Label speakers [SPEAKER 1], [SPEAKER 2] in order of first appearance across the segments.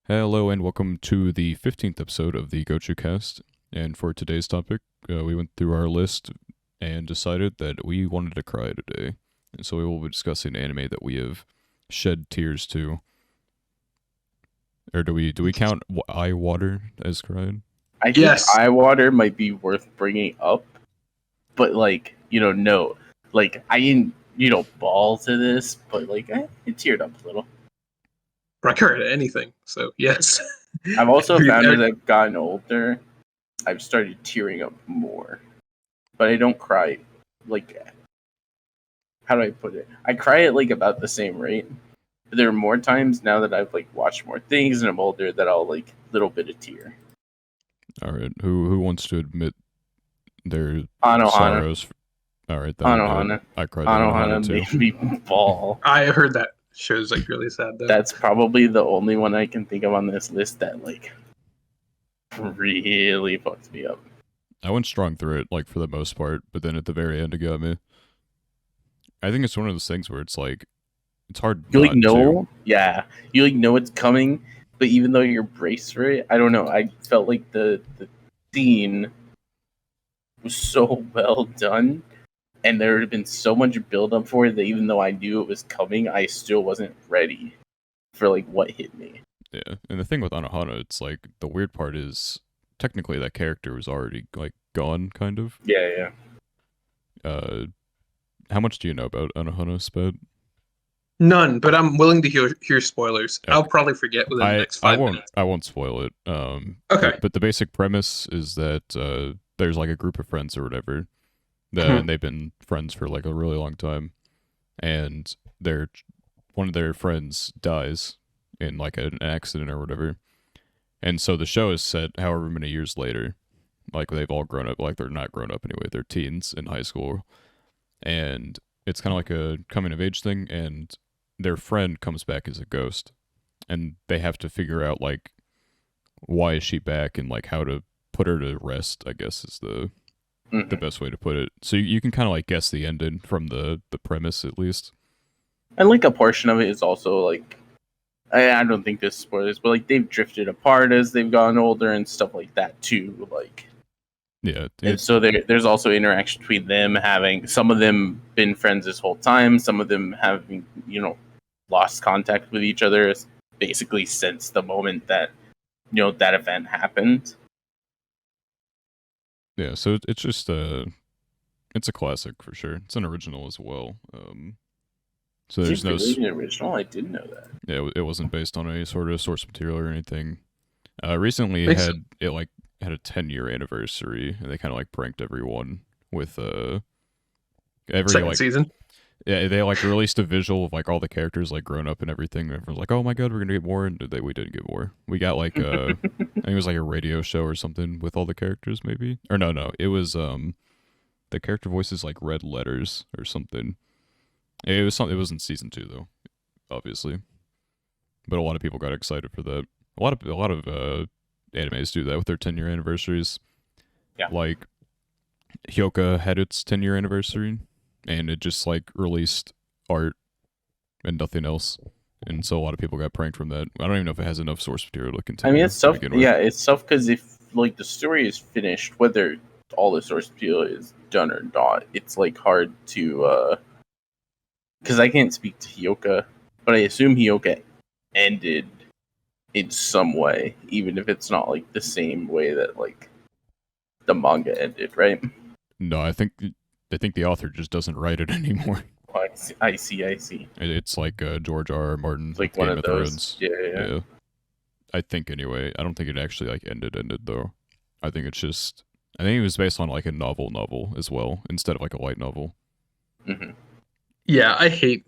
[SPEAKER 1] Hello and welcome to the 15th episode of the Gochuucast. And for today's topic, we went through our list and decided that we wanted to cry today. And so we will be discussing anime that we have shed tears to. Or do we count eye water as crying?
[SPEAKER 2] I think
[SPEAKER 3] Yes.
[SPEAKER 2] eye water might be worth bringing up, but no, I didn't, ball to this, but it teared up a little.
[SPEAKER 3] I cry at anything, so yes.
[SPEAKER 2] I've also
[SPEAKER 3] Every-
[SPEAKER 2] found as
[SPEAKER 3] every-
[SPEAKER 2] I've gotten older, I've started tearing up more, but I don't cry. Like, how do I put it? I cry at about the same rate. But there are more times now that I've watched more things and I'm older that I'll little bit of tear.
[SPEAKER 1] Alright, who wants to admit their
[SPEAKER 2] Anohana.
[SPEAKER 1] sorrows? Alright, then I'll do it.
[SPEAKER 2] Anohana.
[SPEAKER 1] I cried at Anohana
[SPEAKER 2] Anohana
[SPEAKER 1] too.
[SPEAKER 2] made me ball.
[SPEAKER 3] I heard that show's really sad though.
[SPEAKER 2] That's probably the only one I can think of on this list that really fucked me up.
[SPEAKER 1] I went strong through it, for the most part, but then at the very end it got me. I think it's one of those things where it's it's hard
[SPEAKER 2] You
[SPEAKER 1] not
[SPEAKER 2] know, yeah, you know it's coming, but even though you're braced for it, I don't know. I felt like the scene was so well done, and there had been so much build up for it that even though I knew it was coming, I still wasn't ready for what hit me.
[SPEAKER 1] Yeah, and the thing with Anohana, it's the weird part is technically that character was already gone, kind of.
[SPEAKER 2] Yeah.
[SPEAKER 1] How much do you know about Anohana, Sped?
[SPEAKER 3] None, but I'm willing to hear spoilers.
[SPEAKER 1] Okay.
[SPEAKER 3] I'll probably forget within the next 5 minutes.
[SPEAKER 1] I won't spoil it.
[SPEAKER 3] Okay.
[SPEAKER 1] But the basic premise is that there's a group of friends or whatever, and they've been friends for a really long time, and one of their friends dies in an accident or whatever, and so the show is set however many years later, they've all grown up, they're not grown up anyway, they're teens in high school, and it's kind of a coming of age thing, and their friend comes back as a ghost, and they have to figure out why is she back and how to put her to rest, I guess is the best way to put it. So you can kind of guess the ending from the premise at least.
[SPEAKER 2] And a portion of it is also I don't think this is spoilers, but they've drifted apart as they've gotten older and stuff like that too.
[SPEAKER 1] Yeah,
[SPEAKER 2] and so there's also interaction between them, having some of them been friends this whole time, some of them having lost contact with each other basically since the moment that that event happened.
[SPEAKER 1] Yeah, so it's just it's a classic for sure. It's an original as well. So there's no
[SPEAKER 2] really an original. I didn't know that.
[SPEAKER 1] Yeah, it wasn't based on any sort of source material or anything. Recently
[SPEAKER 3] Makes
[SPEAKER 1] it had a 10-year anniversary, and they kind of pranked everyone with every
[SPEAKER 3] Second season.
[SPEAKER 1] Yeah, they released a visual of all the characters grown up and everything. And everyone's oh my god, we're gonna get more, and we didn't get more. We got I think it was a radio show or something with all the characters, maybe. Or no, it was the character voices red letters or something. It was something. It was in season 2 though, obviously. But a lot of people got excited for that. A lot of animes do that with their 10-year anniversaries.
[SPEAKER 2] Yeah.
[SPEAKER 1] Hyoka had its 10-year anniversary, and it just released art and nothing else, and so a lot of people got pranked from that. I don't even know if it has enough source material to continue.
[SPEAKER 2] I mean, it's tough. Yeah, it's tough because if the story is finished, whether all the source material is done or not, it's hard to because I can't speak to Hyoka, but I assume Hyoka ended in some way, even if it's not the same way that the manga ended, right?
[SPEAKER 1] No, I think the author just doesn't write it anymore.
[SPEAKER 2] Oh, I see.
[SPEAKER 1] It's George R.R. Martin,
[SPEAKER 2] It's
[SPEAKER 1] Game
[SPEAKER 2] one
[SPEAKER 1] of
[SPEAKER 2] of those.
[SPEAKER 1] Thrones.
[SPEAKER 2] Yeah.
[SPEAKER 1] I think anyway. I don't think it actually ended though. I think it was based on a novel as well instead of a light novel.
[SPEAKER 2] Mm-hmm.
[SPEAKER 3] Yeah, I hate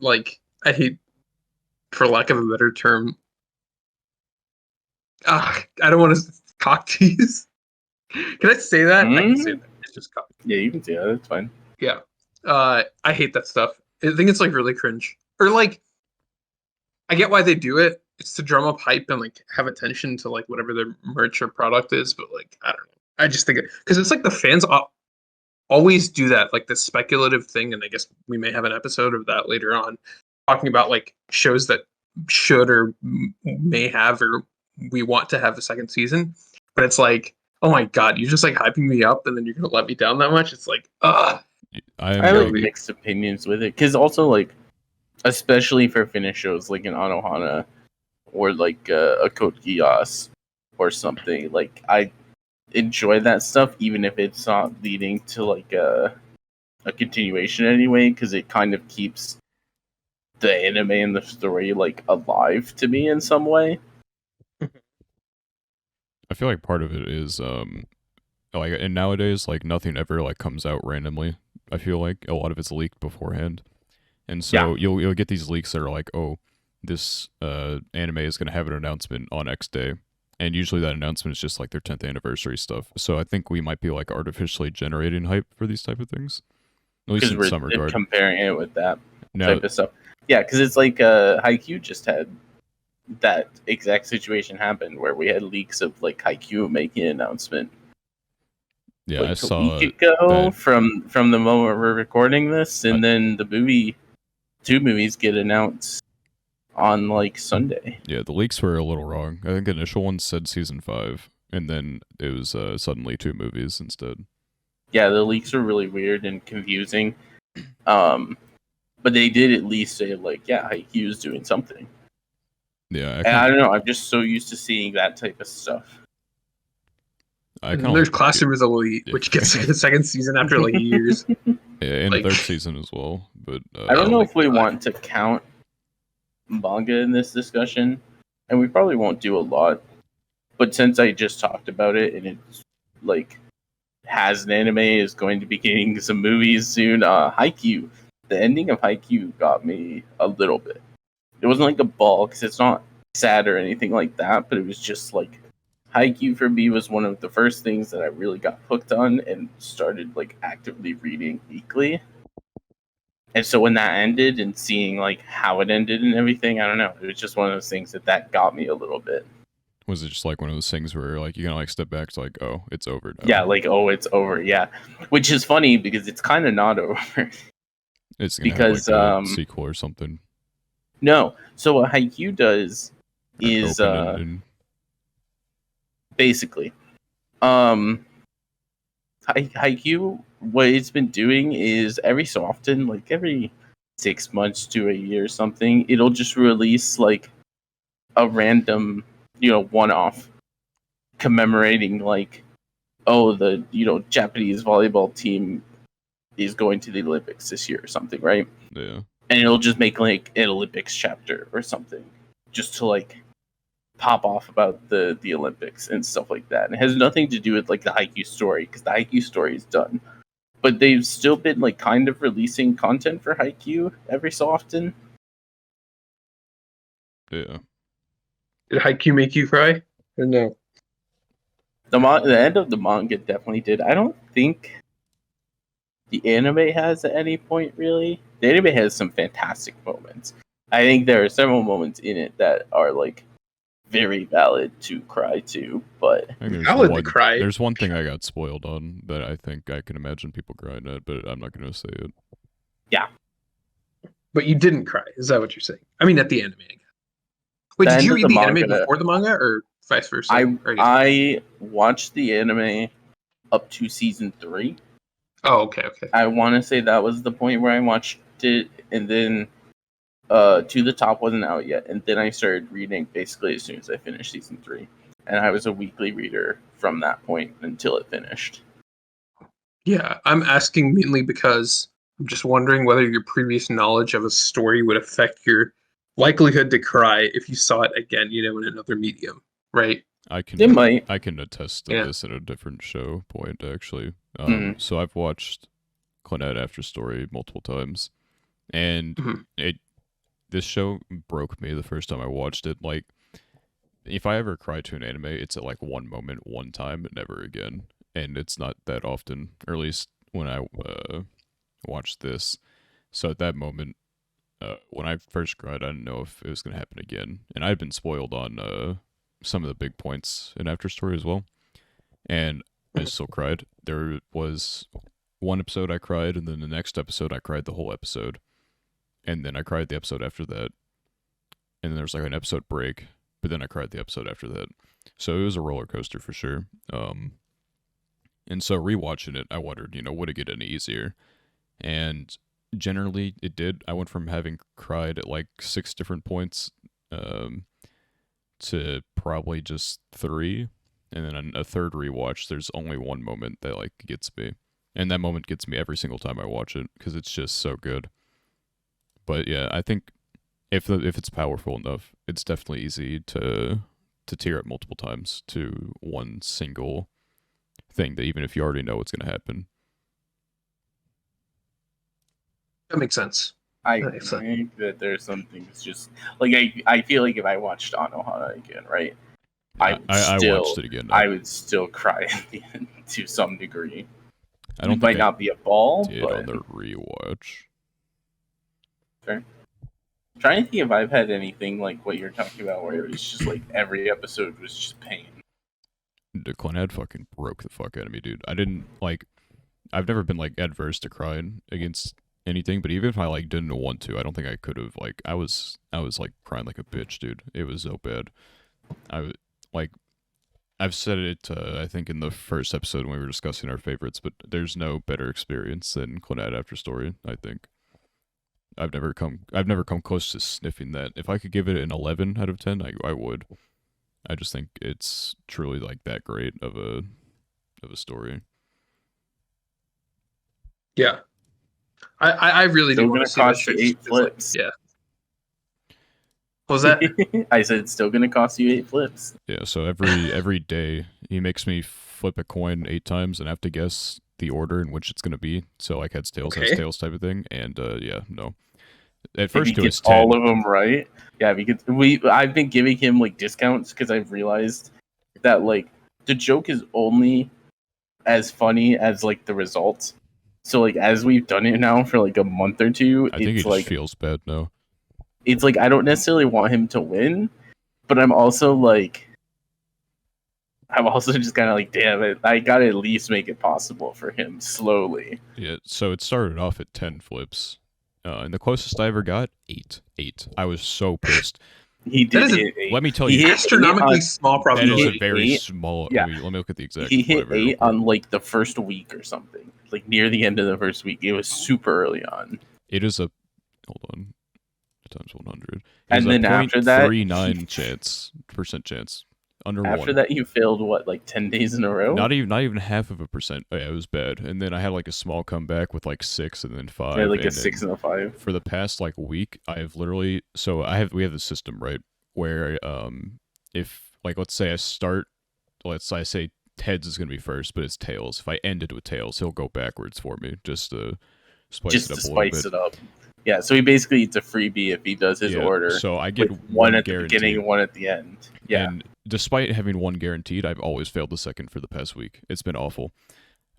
[SPEAKER 3] for lack of a better term. I don't want to cock tease. Can I say that? I can say that. It's just cock.
[SPEAKER 2] Yeah, you can say that. It's fine.
[SPEAKER 3] Yeah. I hate that stuff. I think it's really cringe. Or I get why they do it. It's to drum up hype and have attention to whatever their merch or product is, but I don't know. I just think it because it's the fans always do that, this speculative thing, and I guess we may have an episode of that later on, talking about shows that should or may have or we want to have a second season, but it's like, oh my god, you're just like hyping me up, and then you're gonna let me down that much. It's like, ugh.
[SPEAKER 1] I
[SPEAKER 2] I
[SPEAKER 1] am
[SPEAKER 2] like
[SPEAKER 1] like,
[SPEAKER 2] mixed opinions with it because also like, especially for Finnish shows like an Anohana or like a Code Geass or something, like I enjoy that stuff even if it's not leading to like a continuation anyway, because it kind of keeps the anime and the story like alive to me in some way.
[SPEAKER 1] I feel like part of it is like, and nowadays like nothing ever like comes out randomly. I feel like a lot of it's leaked beforehand, and so you'll get these leaks that are like, oh, this anime is gonna have an announcement on X day, and usually that announcement is just like their 10th anniversary stuff. So I think we might be like artificially generating hype for these type of things, at least
[SPEAKER 2] Because
[SPEAKER 1] in
[SPEAKER 2] we're
[SPEAKER 1] some regard.
[SPEAKER 2] comparing it with that
[SPEAKER 1] Now,
[SPEAKER 2] type of stuff. Yeah, because it's like Haikyuu just had that exact situation happen where we had leaks of like Haikyuu making an announcement
[SPEAKER 1] yeah, I
[SPEAKER 2] like a
[SPEAKER 1] saw
[SPEAKER 2] week ago
[SPEAKER 1] that.
[SPEAKER 2] from the moment we're recording this, and then two movies get announced on like Sunday.
[SPEAKER 1] Yeah, the leaks were a little wrong. I think the initial one said season 5, and then it was suddenly 2 movies instead.
[SPEAKER 2] Yeah, the leaks are really weird and confusing. But they did at least say like, yeah, Haikyuu's doing something.
[SPEAKER 1] Yeah,
[SPEAKER 2] And I don't know. I'm just so used to seeing that type of stuff.
[SPEAKER 3] And then there's Classroom is Elite,
[SPEAKER 1] Yeah.
[SPEAKER 3] which gets a second season after like years.
[SPEAKER 1] Yeah, and
[SPEAKER 3] Like-
[SPEAKER 1] third season as well. But
[SPEAKER 2] I don't know
[SPEAKER 3] my
[SPEAKER 2] if we
[SPEAKER 3] God.
[SPEAKER 2] want to count manga in this discussion, and we probably won't do a lot. But since I just talked about it, and it's like has an anime is going to be getting some movies soon. Haikyuu, the ending of Haikyuu got me a little bit. It wasn't like a ball because it's not sad or anything like that, but it was just like Haikyuu for me was one of the first things that I really got hooked on and started like actively reading weekly. And so when that ended and seeing like how it ended and everything, I don't know. It was just one of those things that got me a little bit.
[SPEAKER 1] was it just like one of those things where like you can like step back to like, oh, it's over now?
[SPEAKER 2] Yeah, like oh, it's over. Yeah, which is funny because it's kind of not over.
[SPEAKER 1] It's gonna
[SPEAKER 2] because,
[SPEAKER 1] have like a sequel or something.
[SPEAKER 2] No, so what Haikyuu does
[SPEAKER 1] An
[SPEAKER 2] is
[SPEAKER 1] open-ended.
[SPEAKER 2] basically, Haikyuu, what it's been doing is every so often, like every 6 months to a year or something, it'll just release like a random, one-off commemorating like, oh, the Japanese volleyball team is going to the Olympics this year or something, right?
[SPEAKER 1] Yeah.
[SPEAKER 2] And it'll just make like an Olympics chapter or something, just to like pop off about the Olympics and stuff like that. And it has nothing to do with like the Haikyuu story because the Haikyuu story is done. But they've still been like kind of releasing content for Haikyuu every so often.
[SPEAKER 1] Yeah.
[SPEAKER 3] Did Haikyuu make you cry? Or no?
[SPEAKER 2] The end of the manga definitely did. I don't think the anime has at any point really. The anime has some fantastic moments. I think there are several moments in it that are like very valid to cry to, but
[SPEAKER 1] I think there's
[SPEAKER 3] Valid to
[SPEAKER 1] one,
[SPEAKER 3] cry.
[SPEAKER 1] There's one thing I got spoiled on that I think I can imagine people crying at, but I'm not gonna say it.
[SPEAKER 3] But you didn't cry. Is that what you're saying? I mean, at the anime. I guess. Wait,
[SPEAKER 2] The
[SPEAKER 3] did
[SPEAKER 2] end
[SPEAKER 3] you
[SPEAKER 2] of
[SPEAKER 3] read
[SPEAKER 2] the
[SPEAKER 3] the anime
[SPEAKER 2] manga-
[SPEAKER 3] before the manga, or vice versa?
[SPEAKER 2] I watched the anime up to season 3.
[SPEAKER 3] Oh, okay.
[SPEAKER 2] I want to say that was the point where I watched it, and then To the Top wasn't out yet, and then I started reading basically as soon as I finished season 3, and I was a weekly reader from that point until it finished.
[SPEAKER 3] Yeah, I'm asking mainly because I'm just wondering whether your previous knowledge of a story would affect your likelihood to cry if you saw it again, in another medium, right?
[SPEAKER 2] It might.
[SPEAKER 1] I can attest to
[SPEAKER 3] Yeah.
[SPEAKER 1] this at a different show point actually.
[SPEAKER 2] Mhm.
[SPEAKER 1] So I've watched Clannad After Story multiple times, and
[SPEAKER 3] Mhm.
[SPEAKER 1] this show broke me the first time I watched it. Like, if I ever cry to an anime, it's at like one moment, one time, never again, and it's not that often. Or at least when I watched this. So at that moment, when I first cried, I didn't know if it was gonna happen again, and I'd been spoiled on some of the big points in After Story as well, and I still cried. There was one episode I cried, and then the next episode I cried the whole episode, and then I cried the episode after that, and then there was like an episode break but then I cried the episode after that. So it was a roller coaster for sure. And so rewatching it, I wondered, would it get any easier? And generally, it did. I went from having cried at like 6 different points to probably just 3. And then a third rewatch, there's only one moment that like gets me. And that moment gets me every single time I watch it because it's just so good. But yeah, I think if it's powerful enough, it's definitely easy to tear up multiple times to one single thing that even if you already know what's going to happen.
[SPEAKER 3] That makes sense.
[SPEAKER 2] I think that there's some things just like I feel like if I watched Anohana again, right? I
[SPEAKER 1] watched it again.
[SPEAKER 2] I would still cry at the end to some degree.
[SPEAKER 1] I don't
[SPEAKER 2] it might not be a ball,
[SPEAKER 1] did
[SPEAKER 2] but
[SPEAKER 1] on the rewatch.
[SPEAKER 2] Okay. I'm trying to think if I've had anything like what you're talking about, where it was just like every episode was just pain.
[SPEAKER 1] The Clannad fucking broke the fuck out of me, dude. I've never been like adverse to crying against anything, but even if I like didn't want to, I don't think I could have. Like I was like crying like a bitch, dude. It was so bad. I've said it I think in the first episode when we were discussing our favorites, but there's no better experience than Clannad After Story. I think I've never come close to sniffing that. If I could give it an 11 out of 10, I would. I just think it's truly like that great of a story.
[SPEAKER 3] Yeah, I really do want to see that
[SPEAKER 2] shit. 8 flips.
[SPEAKER 3] Like, yeah. What was that?
[SPEAKER 2] I said it's still gonna cost you 8 flips.
[SPEAKER 1] Yeah, so every day he makes me flip a coin 8 times and I have to guess the order in which it's gonna be. So like heads tails type of thing. And yeah, no. At first
[SPEAKER 2] if he gets all of them right. Yeah, because I've been giving him like discounts because I've realized that like the joke is only as funny as like the results. So like as we've done it now for like a month or two,
[SPEAKER 1] I think
[SPEAKER 2] it's
[SPEAKER 1] it
[SPEAKER 2] like
[SPEAKER 1] just feels bad now.
[SPEAKER 2] It's like I don't necessarily want him to win, but I'm also just kind of like, damn it, I gotta at least make it possible for him slowly.
[SPEAKER 1] Yeah, so it started off at 10 flips. And the closest I ever got, 8. I was so pissed.
[SPEAKER 2] He did hit 8.
[SPEAKER 1] Let me tell you,
[SPEAKER 3] astronomically small probability.
[SPEAKER 1] That is a very small.
[SPEAKER 2] Yeah.
[SPEAKER 1] Let me look at the exact.
[SPEAKER 2] He hit 8 on like the first week or something, like near the end of the first week. It was super early on.
[SPEAKER 1] It is a hold on times 100,
[SPEAKER 2] and then after that,
[SPEAKER 1] 39% chance. Under
[SPEAKER 2] after
[SPEAKER 1] 1.
[SPEAKER 2] that, you failed what, like 10 days in a row?
[SPEAKER 1] Not even half of a percent. Oh, yeah, it was bad. And then I had like a small comeback with like 6 and then 5.
[SPEAKER 2] Yeah, like a 6 and a 5.
[SPEAKER 1] For the past like week, I have literally. So we have the system right where if like let's say I say heads is gonna be first, but it's tails. If I ended with tails, he'll go backwards for me just to spice it up.
[SPEAKER 2] Yeah, so he basically it's a freebie if he does his order.
[SPEAKER 1] So I get
[SPEAKER 2] one at the beginning and one at the end. Yeah.
[SPEAKER 1] And despite having one guaranteed, I've always failed the second for the past week. It's been awful.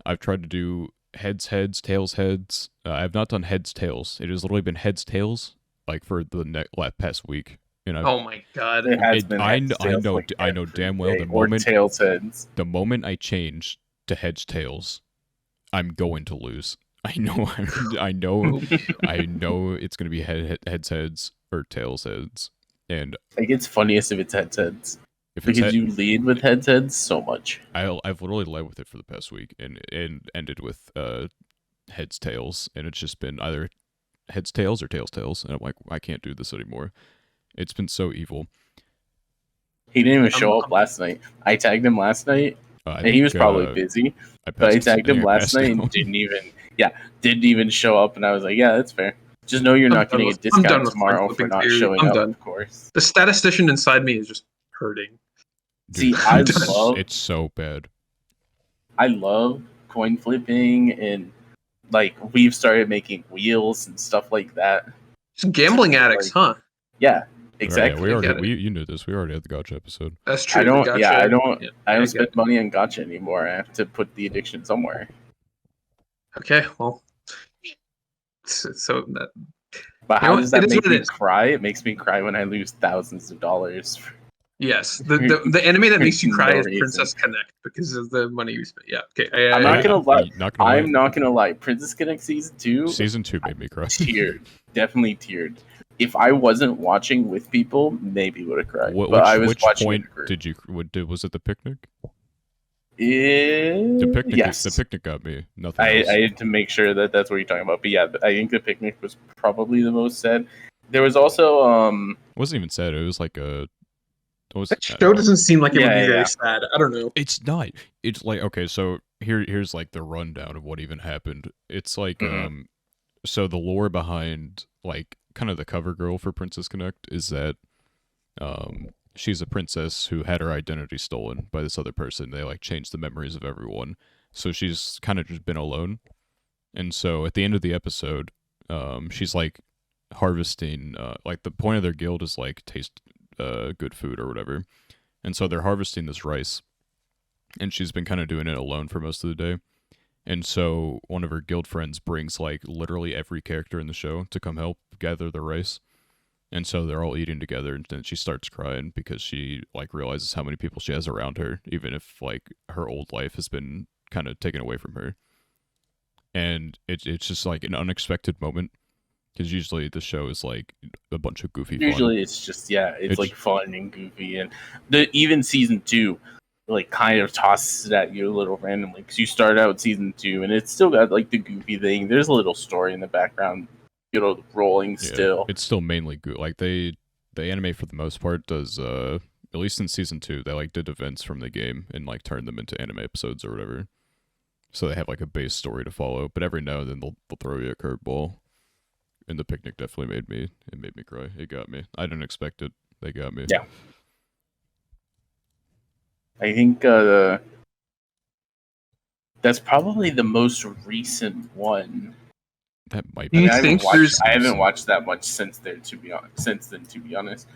[SPEAKER 1] I've tried to do heads, tails, heads. I've not done heads, tails. It has literally been heads, tails, like for the past week. And
[SPEAKER 3] oh my god!
[SPEAKER 1] I know damn well the moment I change to heads, tails, I'm going to lose. I know it's gonna be heads, or tails, heads. And
[SPEAKER 2] I think it's funniest if it's heads. Because you lead with heads so much.
[SPEAKER 1] I've literally led with it for the past week and ended with heads, tails, and it's just been either heads, tails, or tails, and I'm like, I can't do this anymore. It's been so evil.
[SPEAKER 2] He didn't even show up last night. I tagged him last night, and he was probably busy. But I tagged him last night and didn't even show up, and I was like, yeah, that's fair. Just know you're not getting a discount tomorrow for not showing up, of course.
[SPEAKER 3] The statistician inside me is just hurting.
[SPEAKER 2] Dude, see,
[SPEAKER 1] it's so bad.
[SPEAKER 2] I love coin flipping, and like we've started making wheels and stuff like that.
[SPEAKER 3] Just gambling addicts, huh?
[SPEAKER 2] Yeah, exactly.
[SPEAKER 1] Right, yeah, you knew this. We already had the Gacha episode.
[SPEAKER 3] That's true.
[SPEAKER 2] I don't spend money on Gacha anymore. I have to put the addiction somewhere.
[SPEAKER 3] Okay, well, so that.
[SPEAKER 2] But how does that make me cry? It makes me cry when I lose thousands of dollars.
[SPEAKER 3] Yes, the anime that makes you cry is Princess Connect because of the money you spent. Yeah, okay.
[SPEAKER 2] I'm not gonna lie. I'm not gonna lie. Princess Connect season 2.
[SPEAKER 1] Season 2 made me cry.
[SPEAKER 2] Definitely teared. if I wasn't watching with people, maybe would have cried. But I was
[SPEAKER 1] Which
[SPEAKER 2] watching
[SPEAKER 1] point
[SPEAKER 2] in a group.
[SPEAKER 1] did you? Was it the picnic? The picnic.
[SPEAKER 2] Yes.
[SPEAKER 1] The picnic got me. Nothing
[SPEAKER 2] I
[SPEAKER 1] else.
[SPEAKER 2] had to make sure that that's what you're talking about. But yeah, I think the picnic was probably the most sad. There was also
[SPEAKER 1] It wasn't even sad. It was like a.
[SPEAKER 3] That show doesn't seem like it would be
[SPEAKER 2] Yeah.
[SPEAKER 3] very sad. I don't know.
[SPEAKER 1] It's not. It's like, okay, so here's like the rundown of what even happened. It's like so the lore behind like kind of the cover girl for Princess Connect is that she's a princess who had her identity stolen by this other person. They like changed the memories of everyone. So she's kind of just been alone. And so at the end of the episode, she's like harvesting like the point of their guild is like taste good food or whatever. And so they're harvesting this rice, and she's been kind of doing it alone for most of the day. And so one of her guild friends brings like literally every character in the show to come help gather the rice. And so they're all eating together, and then she starts crying because she like realizes how many people she has around her, even if like her old life has been kind of taken away from her. And it's just like an unexpected moment, because usually the show is like a bunch of goofy fun.
[SPEAKER 2] Usually it's just it's like fun and goofy, and even season 2 like kind of tosses it at you a little randomly, because you start out season 2 and it's still got like the goofy thing. There's a little story in the background, rolling still.
[SPEAKER 1] It's still mainly like the anime for the most part does at least in season 2 they like did events from the game and like turned them into anime episodes or whatever. So they have like a base story to follow, but every now and then they'll throw you a curveball. And the picnic definitely made me cry. It got me. I didn't expect it. They got me.
[SPEAKER 2] Yeah. I think that's probably the most recent one.
[SPEAKER 1] That might
[SPEAKER 3] Do
[SPEAKER 1] be.
[SPEAKER 3] you
[SPEAKER 2] I
[SPEAKER 3] think
[SPEAKER 2] I haven't watched that much since then, to be honest.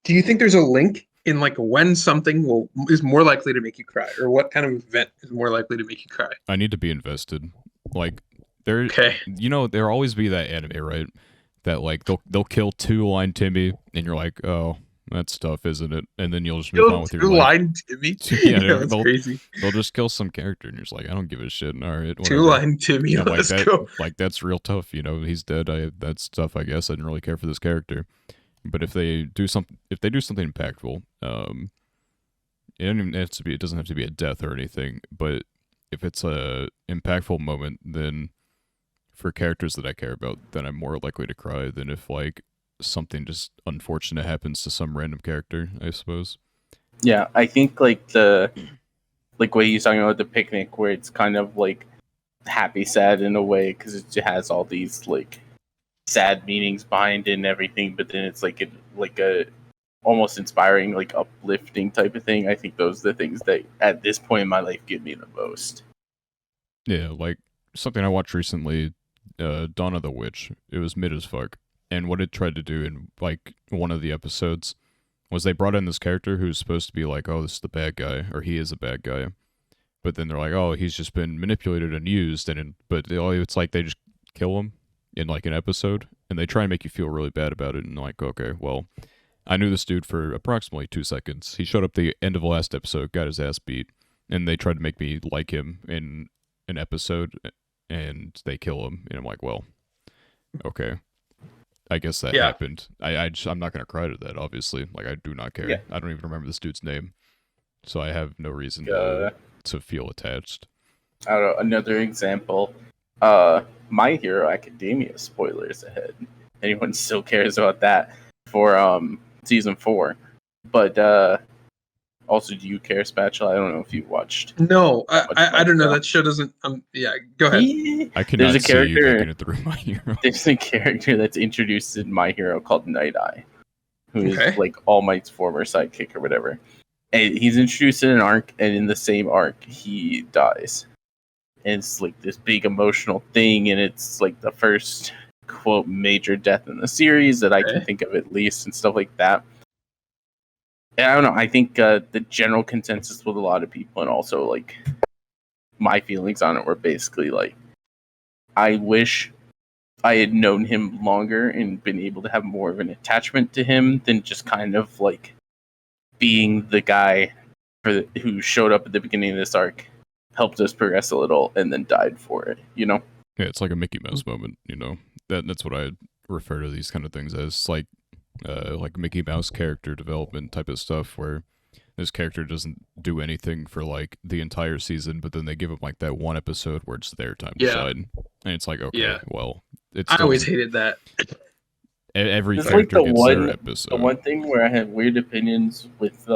[SPEAKER 3] Do you think there's a link in like when something is more likely to make you cry, or what kind of event is more likely to make you cry?
[SPEAKER 1] I need to be invested. Like there,
[SPEAKER 3] Okay.
[SPEAKER 1] there'll always be that anime, right? That like they'll kill Two-Line Timmy, and you're like, oh, that's tough, isn't it? And then you'll just move on with your life.
[SPEAKER 3] Two-Line Timmy.
[SPEAKER 1] Yeah,
[SPEAKER 3] that's crazy.
[SPEAKER 1] They'll just kill some character, and you're just like, I don't give a shit. All right, whatever.
[SPEAKER 3] Two-Line Timmy.
[SPEAKER 1] And
[SPEAKER 3] Let's go.
[SPEAKER 1] Like that's real tough. He's dead. That's tough. I guess I didn't really care for this character. But if they do something impactful, it doesn't have to be a death or anything. But if it's a impactful moment, then for characters that I care about, then I'm more likely to cry than if like something just unfortunate happens to some random character, I suppose.
[SPEAKER 2] Yeah, I think like the what he's talking about, the picnic, where it's kind of like happy sad in a way, because it has all these like sad meanings behind it and everything, but then it's like a almost inspiring, like uplifting type of thing. I think those are the things that at this point in my life give me the most.
[SPEAKER 1] Yeah, like something I watched recently, Dawn of the Witch. It was mid as fuck. And what it tried to do in like one of the episodes was they brought in this character who's supposed to be like, oh, this is the bad guy, or he is a bad guy. But then they're like, oh, he's just been manipulated and used, but it's like they just kill him in like an episode, and they try and make you feel really bad about it, and like, okay, well, I knew this dude for approximately 2 seconds. He showed up the end of the last episode, got his ass beat, and they tried to make me like him in an episode, and they kill him, and I'm like, well, okay. I guess that happened. I'm not gonna cry to that, obviously. Like, I do not care.
[SPEAKER 2] Yeah.
[SPEAKER 1] I don't even remember this dude's name, so I have no reason to feel attached.
[SPEAKER 2] I don't know. Another example, My Hero Academia, spoilers ahead. Anyone still cares about that for season 4? But also, do you care, Spatula? I don't know if you watched.
[SPEAKER 3] No, I don't know. That show doesn't. Yeah, go ahead.
[SPEAKER 1] I cannot see you making it through My Hero.
[SPEAKER 2] There's a character that's introduced in My Hero called Night Eye, who is like All Might's former sidekick or whatever. And he's introduced in an arc, and in the same arc, he dies. And it's like this big emotional thing, and it's like the first quote major death in the series that I can think of, at least, and stuff like that. And I don't know. I think the general consensus with a lot of people, and also like my feelings on it, were basically like, I wish I had known him longer and been able to have more of an attachment to him than just kind of like being the guy who showed up at the beginning of this arc, helped us progress a little, and then died for it.
[SPEAKER 1] Yeah, it's like a Mickey Mouse moment. That's what I refer to these kind of things as like Mickey Mouse character development type of stuff, where this character doesn't do anything for like the entire season, but then they give him like that one episode where it's their time to
[SPEAKER 3] Yeah.
[SPEAKER 1] shine, and it's like, okay,
[SPEAKER 3] Yeah.
[SPEAKER 1] well, it
[SPEAKER 3] I
[SPEAKER 1] still
[SPEAKER 3] always
[SPEAKER 1] doesn't.
[SPEAKER 3] hated that.
[SPEAKER 1] Every
[SPEAKER 2] It's like
[SPEAKER 1] character gets their episode.
[SPEAKER 2] the one thing where I have weird opinions with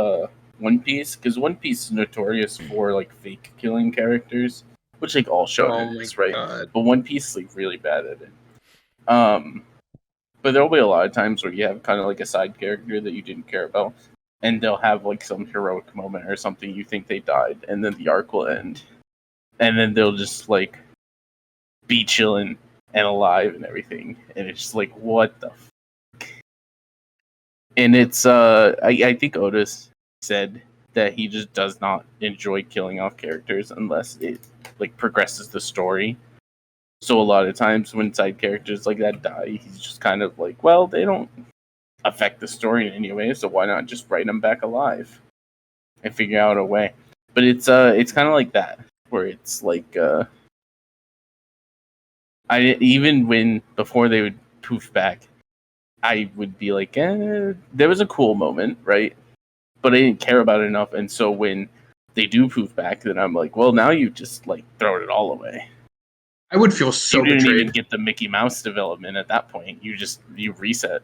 [SPEAKER 2] One Piece, because One Piece is notorious for like fake killing characters, which like all shonen is, right?
[SPEAKER 3] God.
[SPEAKER 2] But One Piece is like really bad at it. But there'll be a lot of times where you have kind of like a side character that you didn't care about, and they'll have like some heroic moment or something. You think they died, and then the arc will end, and then they'll just like be chilling and alive and everything, and it's just like, what the fuck? And it's I think Otis said that he just does not enjoy killing off characters unless it like progresses the story. So a lot of times when side characters like that die, he's just kind of like, well, they don't affect the story in any way, so why not just write them back alive and figure out a way? But it's kind of like that, where it's like I even when before they would poof back, I would be like, there was a cool moment, right? But I didn't care about it enough, and so when they do poof back, then I'm like, well, now you just like thrown it all away.
[SPEAKER 3] I would feel so
[SPEAKER 2] You didn't
[SPEAKER 3] betrayed.
[SPEAKER 2] even get the Mickey Mouse development at that point. You reset.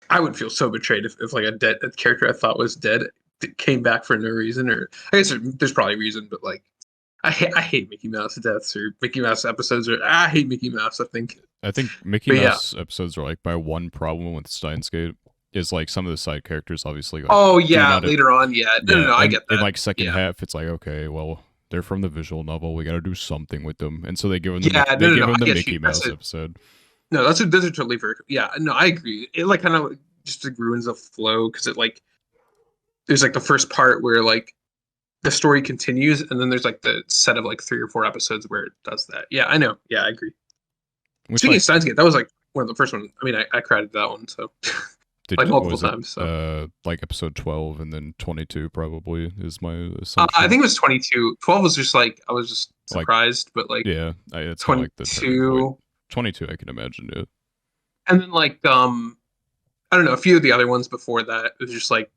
[SPEAKER 3] I would feel so betrayed if like a character I thought was dead came back for no reason, or I guess there's probably a reason, but like I hate Mickey Mouse deaths or Mickey Mouse episodes, or I hate Mickey Mouse.
[SPEAKER 1] I think Mickey
[SPEAKER 3] But
[SPEAKER 1] Mouse episodes are like my one problem with Steins Gate is like some of the side characters obviously like
[SPEAKER 3] oh
[SPEAKER 1] do
[SPEAKER 3] yeah,
[SPEAKER 1] not
[SPEAKER 3] later on, yeah. No, I get that.
[SPEAKER 1] in like second
[SPEAKER 3] Yeah.
[SPEAKER 1] half it's like, okay, well, they're from the visual novel, we got to do something with them, and so they give them
[SPEAKER 3] Yeah,
[SPEAKER 1] the,
[SPEAKER 3] no,
[SPEAKER 1] they give
[SPEAKER 3] no,
[SPEAKER 1] them the
[SPEAKER 3] I get
[SPEAKER 1] Mickey
[SPEAKER 3] you. That's
[SPEAKER 1] Mouse
[SPEAKER 3] it.
[SPEAKER 1] episode.
[SPEAKER 3] No, those are totally fair. Yeah, no, I agree. It like kind of just like ruins the flow because it like there's like the first part where like the story continues, and then there's like the set of like 3 or 4 episodes where it does that. Yeah, I know. Yeah, I agree.
[SPEAKER 1] Which
[SPEAKER 3] Speaking
[SPEAKER 1] like
[SPEAKER 3] of Steins Gate, that was like one of the first ones. I mean, I cried at that one, so like multiple
[SPEAKER 1] was it
[SPEAKER 3] times. So
[SPEAKER 1] like episode 12 and then 22 probably is my
[SPEAKER 3] I
[SPEAKER 1] assumption.
[SPEAKER 3] think it was 22. 12 was just like I was just
[SPEAKER 1] Like,
[SPEAKER 3] surprised, but like
[SPEAKER 1] yeah, it's kind of like the turning
[SPEAKER 3] 22,
[SPEAKER 1] point. 22 I can imagine it.
[SPEAKER 3] and then like I don't know, a few of the other ones before that it was just like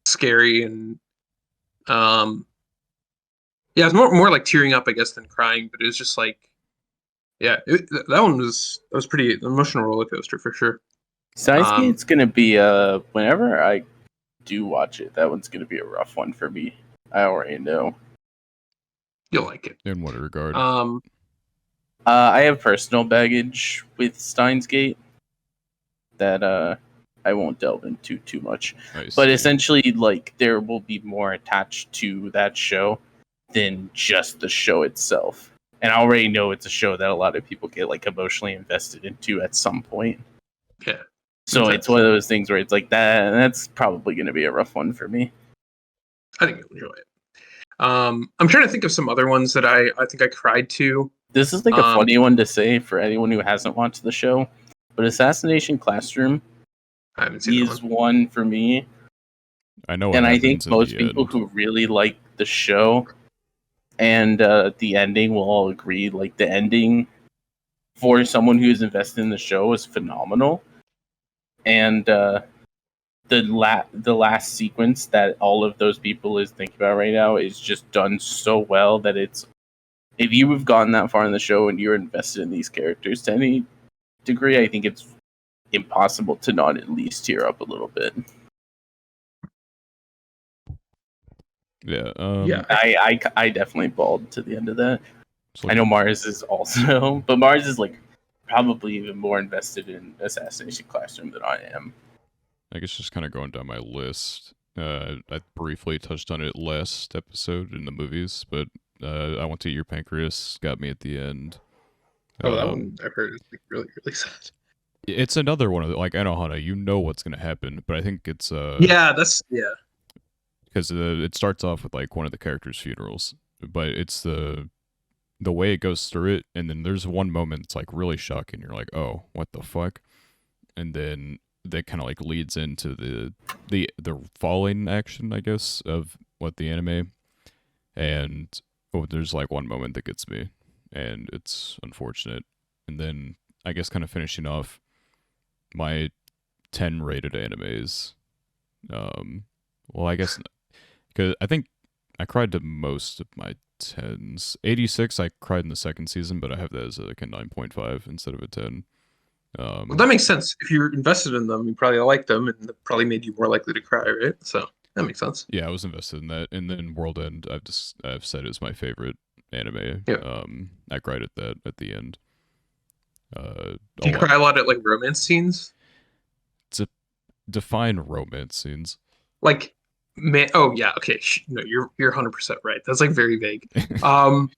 [SPEAKER 3] scary and yeah, it's more like tearing up, I guess, than crying. But it was just like, yeah, that one was pretty emotional roller coaster for sure.
[SPEAKER 2] Steins Gate's gonna be whenever I do watch it, that one's gonna be a rough one for me. I already know.
[SPEAKER 3] You'll like it.
[SPEAKER 1] In what regard?
[SPEAKER 2] I have personal baggage with Steins Gate that I won't delve into too much. But essentially, like, there will be more attached to that show than just the show itself. And I already know it's a show that a lot of people get like emotionally invested into at some point.
[SPEAKER 3] Yeah.
[SPEAKER 2] So it's one of those things where it's like that's probably going to be a rough one for me.
[SPEAKER 3] I think you'll enjoy it. I'm trying to think of some other ones that I think I cried to.
[SPEAKER 2] This is like a funny one to say for anyone who hasn't watched the show, but Assassination Classroom
[SPEAKER 3] I haven't seen
[SPEAKER 2] is one for me.
[SPEAKER 1] I know,
[SPEAKER 2] and I think most people who really like the show and the ending will all agree. Like the ending for someone who's invested in the show is phenomenal, and the last sequence that all of those people is thinking about right now is just done so well that it's, if you have gotten that far in the show and you're invested in these characters to any degree, I think it's impossible to not at least tear up a little bit.
[SPEAKER 1] Yeah.
[SPEAKER 3] Yeah.
[SPEAKER 2] I definitely bawled to the end of that.
[SPEAKER 1] Like,
[SPEAKER 2] I know Mars is also, but Mars is like probably even more invested in Assassination Classroom than I am.
[SPEAKER 1] I guess just kind of going down my list. I briefly touched on it last episode in the movies, but I Want to Eat Your Pancreas got me at the end.
[SPEAKER 3] Oh, that one I've heard is like really, really sad.
[SPEAKER 1] It's another one of the, like, Anohana, you know what's gonna happen, but I think it's
[SPEAKER 3] because
[SPEAKER 1] it starts off with like one of the characters' funerals, but it's the way it goes through it, and then there's one moment that's like really shocking. You're like, oh, what the fuck? And then that kind of like leads into the falling action, I guess, of what the anime. And there's like one moment that gets me, and it's unfortunate. And then I guess kind of finishing off my 10 rated animes. Well, I guess because I think I cried to most of my 10s. 86, I cried in the second season, but I have that as like a 9.5 instead of a 10.
[SPEAKER 3] Well, that makes sense. If you're invested in them, you probably like them, and that probably made you more likely to cry, right? So that makes sense.
[SPEAKER 1] Yeah, I was invested in that. And then World End, I've said is my favorite anime.
[SPEAKER 3] Yeah.
[SPEAKER 1] I cried at that at the end.
[SPEAKER 3] Do
[SPEAKER 1] A
[SPEAKER 3] you
[SPEAKER 1] lot.
[SPEAKER 3] cry a lot at like romance scenes?
[SPEAKER 1] To define romance scenes.
[SPEAKER 3] Like, man, oh yeah, okay. No, you're 100% right. That's like very vague. Um,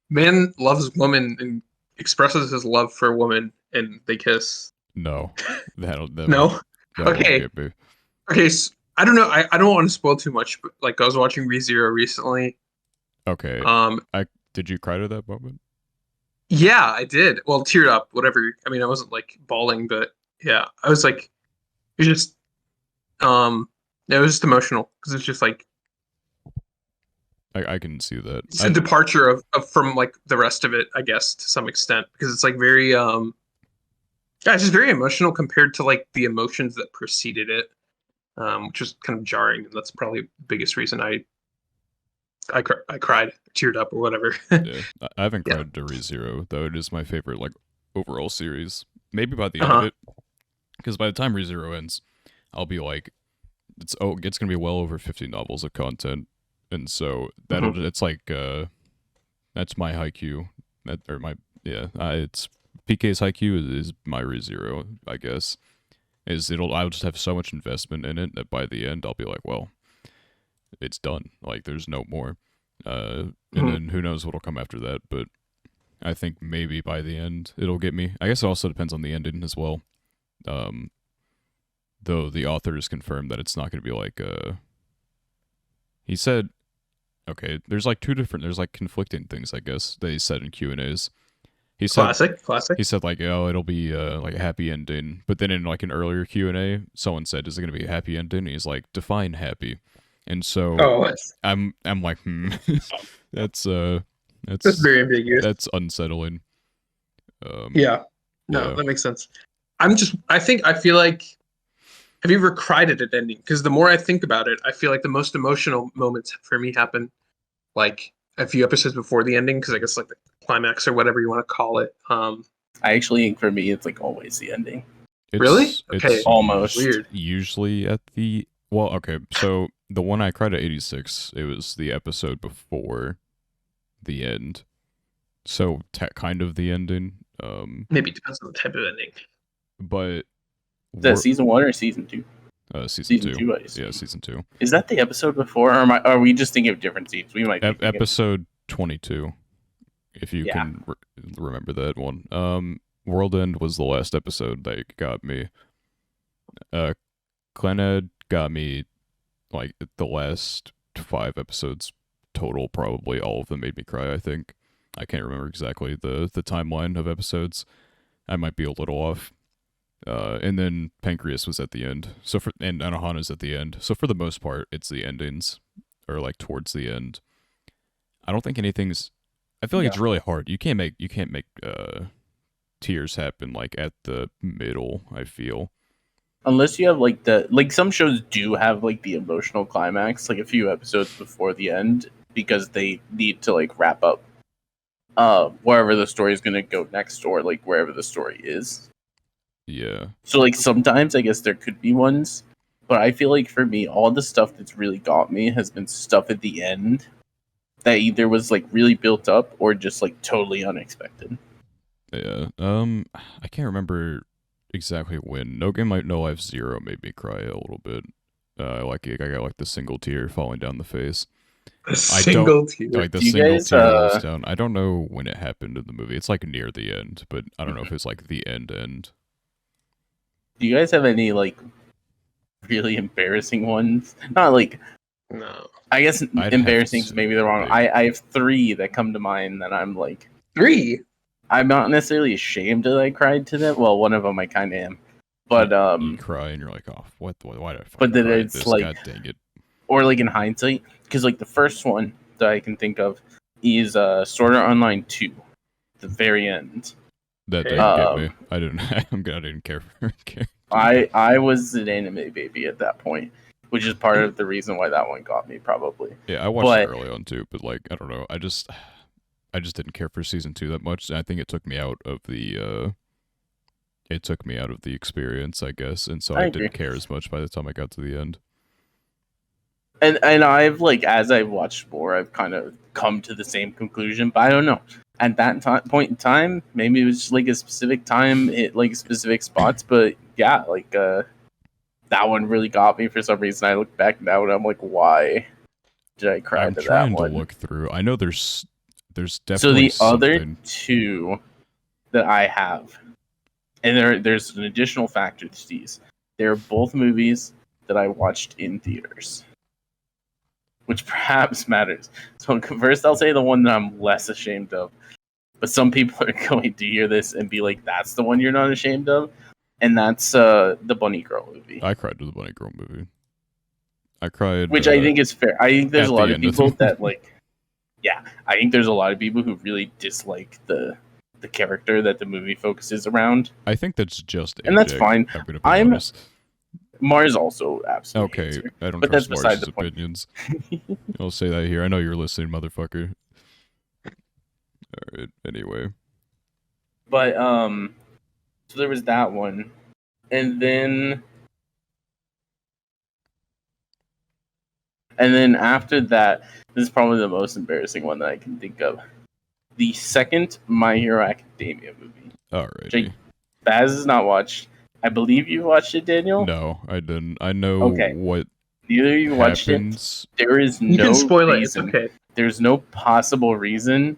[SPEAKER 3] Man loves woman and expresses his love for a woman, and they kiss.
[SPEAKER 1] No, that won't
[SPEAKER 3] No, okay,
[SPEAKER 1] get me.
[SPEAKER 3] okay. So, I don't know. I don't want to spoil too much, but like I was watching ReZero recently.
[SPEAKER 1] Okay,
[SPEAKER 3] Um,
[SPEAKER 1] I did you cry to that moment?
[SPEAKER 3] yeah, I did. Well, teared up, whatever. I mean, I wasn't like bawling, but yeah, I was like, it was just, it was just emotional because it's just like
[SPEAKER 1] I can see that.
[SPEAKER 3] it's a departure of from like the rest of it, I guess, to some extent, because it's like very, yeah, it's just very emotional compared to like the emotions that preceded it, which is kind of jarring, and that's probably the biggest reason I cried, teared up, or whatever.
[SPEAKER 1] Yeah, I haven't
[SPEAKER 3] Yeah.
[SPEAKER 1] cried to ReZero though. It is my favorite like overall series. Maybe by the end of
[SPEAKER 3] Uh-huh.
[SPEAKER 1] it, because by the time ReZero ends, I'll be like, it's gonna be well over 50 novels of content, and so
[SPEAKER 3] Mhm.
[SPEAKER 1] it's like that's my haiku. That or my yeah, it's PK's haiku is my ReZero, I guess. I'll just have so much investment in it that by the end I'll be like, well, it's done. Like there's no more. And
[SPEAKER 3] Mhm.
[SPEAKER 1] then who knows what'll come after that, but I think maybe by the end it'll get me. I guess it also depends on the ending as well. Um, though the author has confirmed that it's not going to be like he said okay, there's like conflicting things I guess that he said in Q&As. He said
[SPEAKER 3] Classic.
[SPEAKER 1] he said like oh it'll be like a happy ending, but then in like an earlier Q&A someone said is it going to be a happy ending? And he's like define happy. And so
[SPEAKER 3] Oh,
[SPEAKER 1] I'm like that's
[SPEAKER 3] that's
[SPEAKER 1] that's
[SPEAKER 3] very ambiguous.
[SPEAKER 1] that's unsettling.
[SPEAKER 3] Yeah. No,
[SPEAKER 1] Yeah.
[SPEAKER 3] that makes sense. I feel like, have you ever cried at an ending? Because the more I think about it, I feel like the most emotional moments for me happen like a few episodes before the ending, because I guess like the climax or whatever you want to call it.
[SPEAKER 2] I actually think for me, it's like always the ending.
[SPEAKER 3] Really?
[SPEAKER 1] It's
[SPEAKER 3] Okay.
[SPEAKER 2] Almost.
[SPEAKER 3] Weird.
[SPEAKER 1] usually at the well, okay. So the one I cried at 86, it was the episode before the end. So kind of the ending.
[SPEAKER 3] Maybe it depends on the type of ending.
[SPEAKER 1] But
[SPEAKER 2] Is that season 1 or season 2?
[SPEAKER 1] season
[SPEAKER 2] Season
[SPEAKER 1] 2.
[SPEAKER 2] 2, I assume.
[SPEAKER 1] Yeah, season 2.
[SPEAKER 2] Is that the episode before, or are we just thinking of different scenes? We might be thinking
[SPEAKER 1] Episode 22. If you
[SPEAKER 2] Yeah.
[SPEAKER 1] can remember that one. World End was the last episode that got me. Clannad got me like the last 5 episodes total, probably all of them made me cry, I think. I can't remember exactly the timeline of episodes. I might be a little off. And then Pancreas was at the end. And Anohana's at the end. So for the most part, it's the endings or like towards the end. I don't think anything's I feel like it's really hard. You can't make tears happen like at the middle, I feel.
[SPEAKER 2] unless you have like some shows do have like the emotional climax, like a few episodes before the end, because they need to like wrap up wherever the story is gonna go next, or like wherever the story is.
[SPEAKER 1] Yeah.
[SPEAKER 2] So like sometimes I guess there could be ones, but I feel like for me, all the stuff that's really got me has been stuff at the end that either was like really built up or just like totally unexpected.
[SPEAKER 1] Yeah. I can't remember exactly when. No Game No Life Zero made me cry a little bit. I got like the single tear falling down the face.
[SPEAKER 3] A
[SPEAKER 1] I don't
[SPEAKER 3] single tear.
[SPEAKER 1] like the
[SPEAKER 2] Do you
[SPEAKER 1] single
[SPEAKER 2] guys,
[SPEAKER 1] tear rolls down. I don't know when it happened in the movie. It's like near the end, but I don't know if it's like the end.
[SPEAKER 2] Do you guys have any like really embarrassing ones? Not like
[SPEAKER 3] No.
[SPEAKER 2] I guess
[SPEAKER 1] I'd
[SPEAKER 2] embarrassing
[SPEAKER 1] have
[SPEAKER 2] is
[SPEAKER 1] to
[SPEAKER 2] maybe the wrong.
[SPEAKER 1] think.
[SPEAKER 2] I have 3 that come to mind that I'm like
[SPEAKER 3] 3.
[SPEAKER 2] I'm not necessarily ashamed that I cried to them. Well, one of them I kind of am, but
[SPEAKER 1] You cry and you're like, oh, why did I
[SPEAKER 2] but
[SPEAKER 1] fucking
[SPEAKER 2] then
[SPEAKER 1] cry at
[SPEAKER 2] it's
[SPEAKER 1] this?
[SPEAKER 2] like,
[SPEAKER 1] God dang it.
[SPEAKER 2] or like in hindsight, because like the first one that I can think of is Sword Art Online 2, the very end.
[SPEAKER 1] That
[SPEAKER 3] Okay.
[SPEAKER 1] didn't get me. I didn't. I didn't care for character.
[SPEAKER 2] I was an anime baby at that point, which is part of the reason why that one got me probably.
[SPEAKER 1] Yeah, I watched it
[SPEAKER 2] But
[SPEAKER 1] early on too, but like I don't know. I just didn't care for season 2 that much. And I think it took me out of the experience, I guess, and so
[SPEAKER 2] I
[SPEAKER 1] I
[SPEAKER 2] agree.
[SPEAKER 1] didn't care as much by the time I got to the end.
[SPEAKER 2] And I've like as I've watched more, I've kind of come to the same conclusion. But I don't know. At that point in time, maybe it was just like a specific time, like specific spots. But yeah, like that one really got me for some reason. I look back now and I'm like, why did I cry
[SPEAKER 1] I'm
[SPEAKER 2] to that
[SPEAKER 1] trying to
[SPEAKER 2] one?
[SPEAKER 1] look through. I know there's
[SPEAKER 2] So
[SPEAKER 1] definitely
[SPEAKER 2] the other
[SPEAKER 1] something.
[SPEAKER 2] two that I have, and there's an additional factor to these. They're both movies that I watched in theaters, which perhaps matters. So first, I'll say the one that I'm less ashamed of. But some people are going to hear this and be like, "That's the one you're not ashamed of," and that's the Bunny Girl movie,
[SPEAKER 1] I cried to the Bunny Girl movie. I cried.
[SPEAKER 2] which I think is fair. I think there's
[SPEAKER 1] at
[SPEAKER 2] a lot
[SPEAKER 1] the
[SPEAKER 2] of
[SPEAKER 1] end of the
[SPEAKER 2] people that
[SPEAKER 1] movie.
[SPEAKER 2] like, yeah, I think there's a lot of people who really dislike the character that the movie focuses around.
[SPEAKER 1] I think that's just
[SPEAKER 2] And that's
[SPEAKER 1] AJ,
[SPEAKER 2] fine.
[SPEAKER 1] I'm gonna be
[SPEAKER 2] I'm-
[SPEAKER 1] honest.
[SPEAKER 2] Mars also absolutely hates
[SPEAKER 1] Okay,
[SPEAKER 2] her.
[SPEAKER 1] I don't
[SPEAKER 2] But that's
[SPEAKER 1] trust
[SPEAKER 2] beside
[SPEAKER 1] Mars's
[SPEAKER 2] the point.
[SPEAKER 1] opinions. I'll say that here. I know you're listening, motherfucker. Alright, anyway.
[SPEAKER 2] But so there was that one, and then after that, this is probably the most embarrassing one that I can think of. The second My Hero Academia movie.
[SPEAKER 1] Alrighty.
[SPEAKER 2] Baz has not watched. I believe you watched it, Daniel.
[SPEAKER 1] No, I didn't. I know
[SPEAKER 2] Okay.
[SPEAKER 1] what
[SPEAKER 2] Neither of you watched it.
[SPEAKER 1] happens.
[SPEAKER 2] There is
[SPEAKER 3] You
[SPEAKER 2] no
[SPEAKER 3] can spoil it. It's
[SPEAKER 2] reason.
[SPEAKER 3] okay.
[SPEAKER 2] There's no possible reason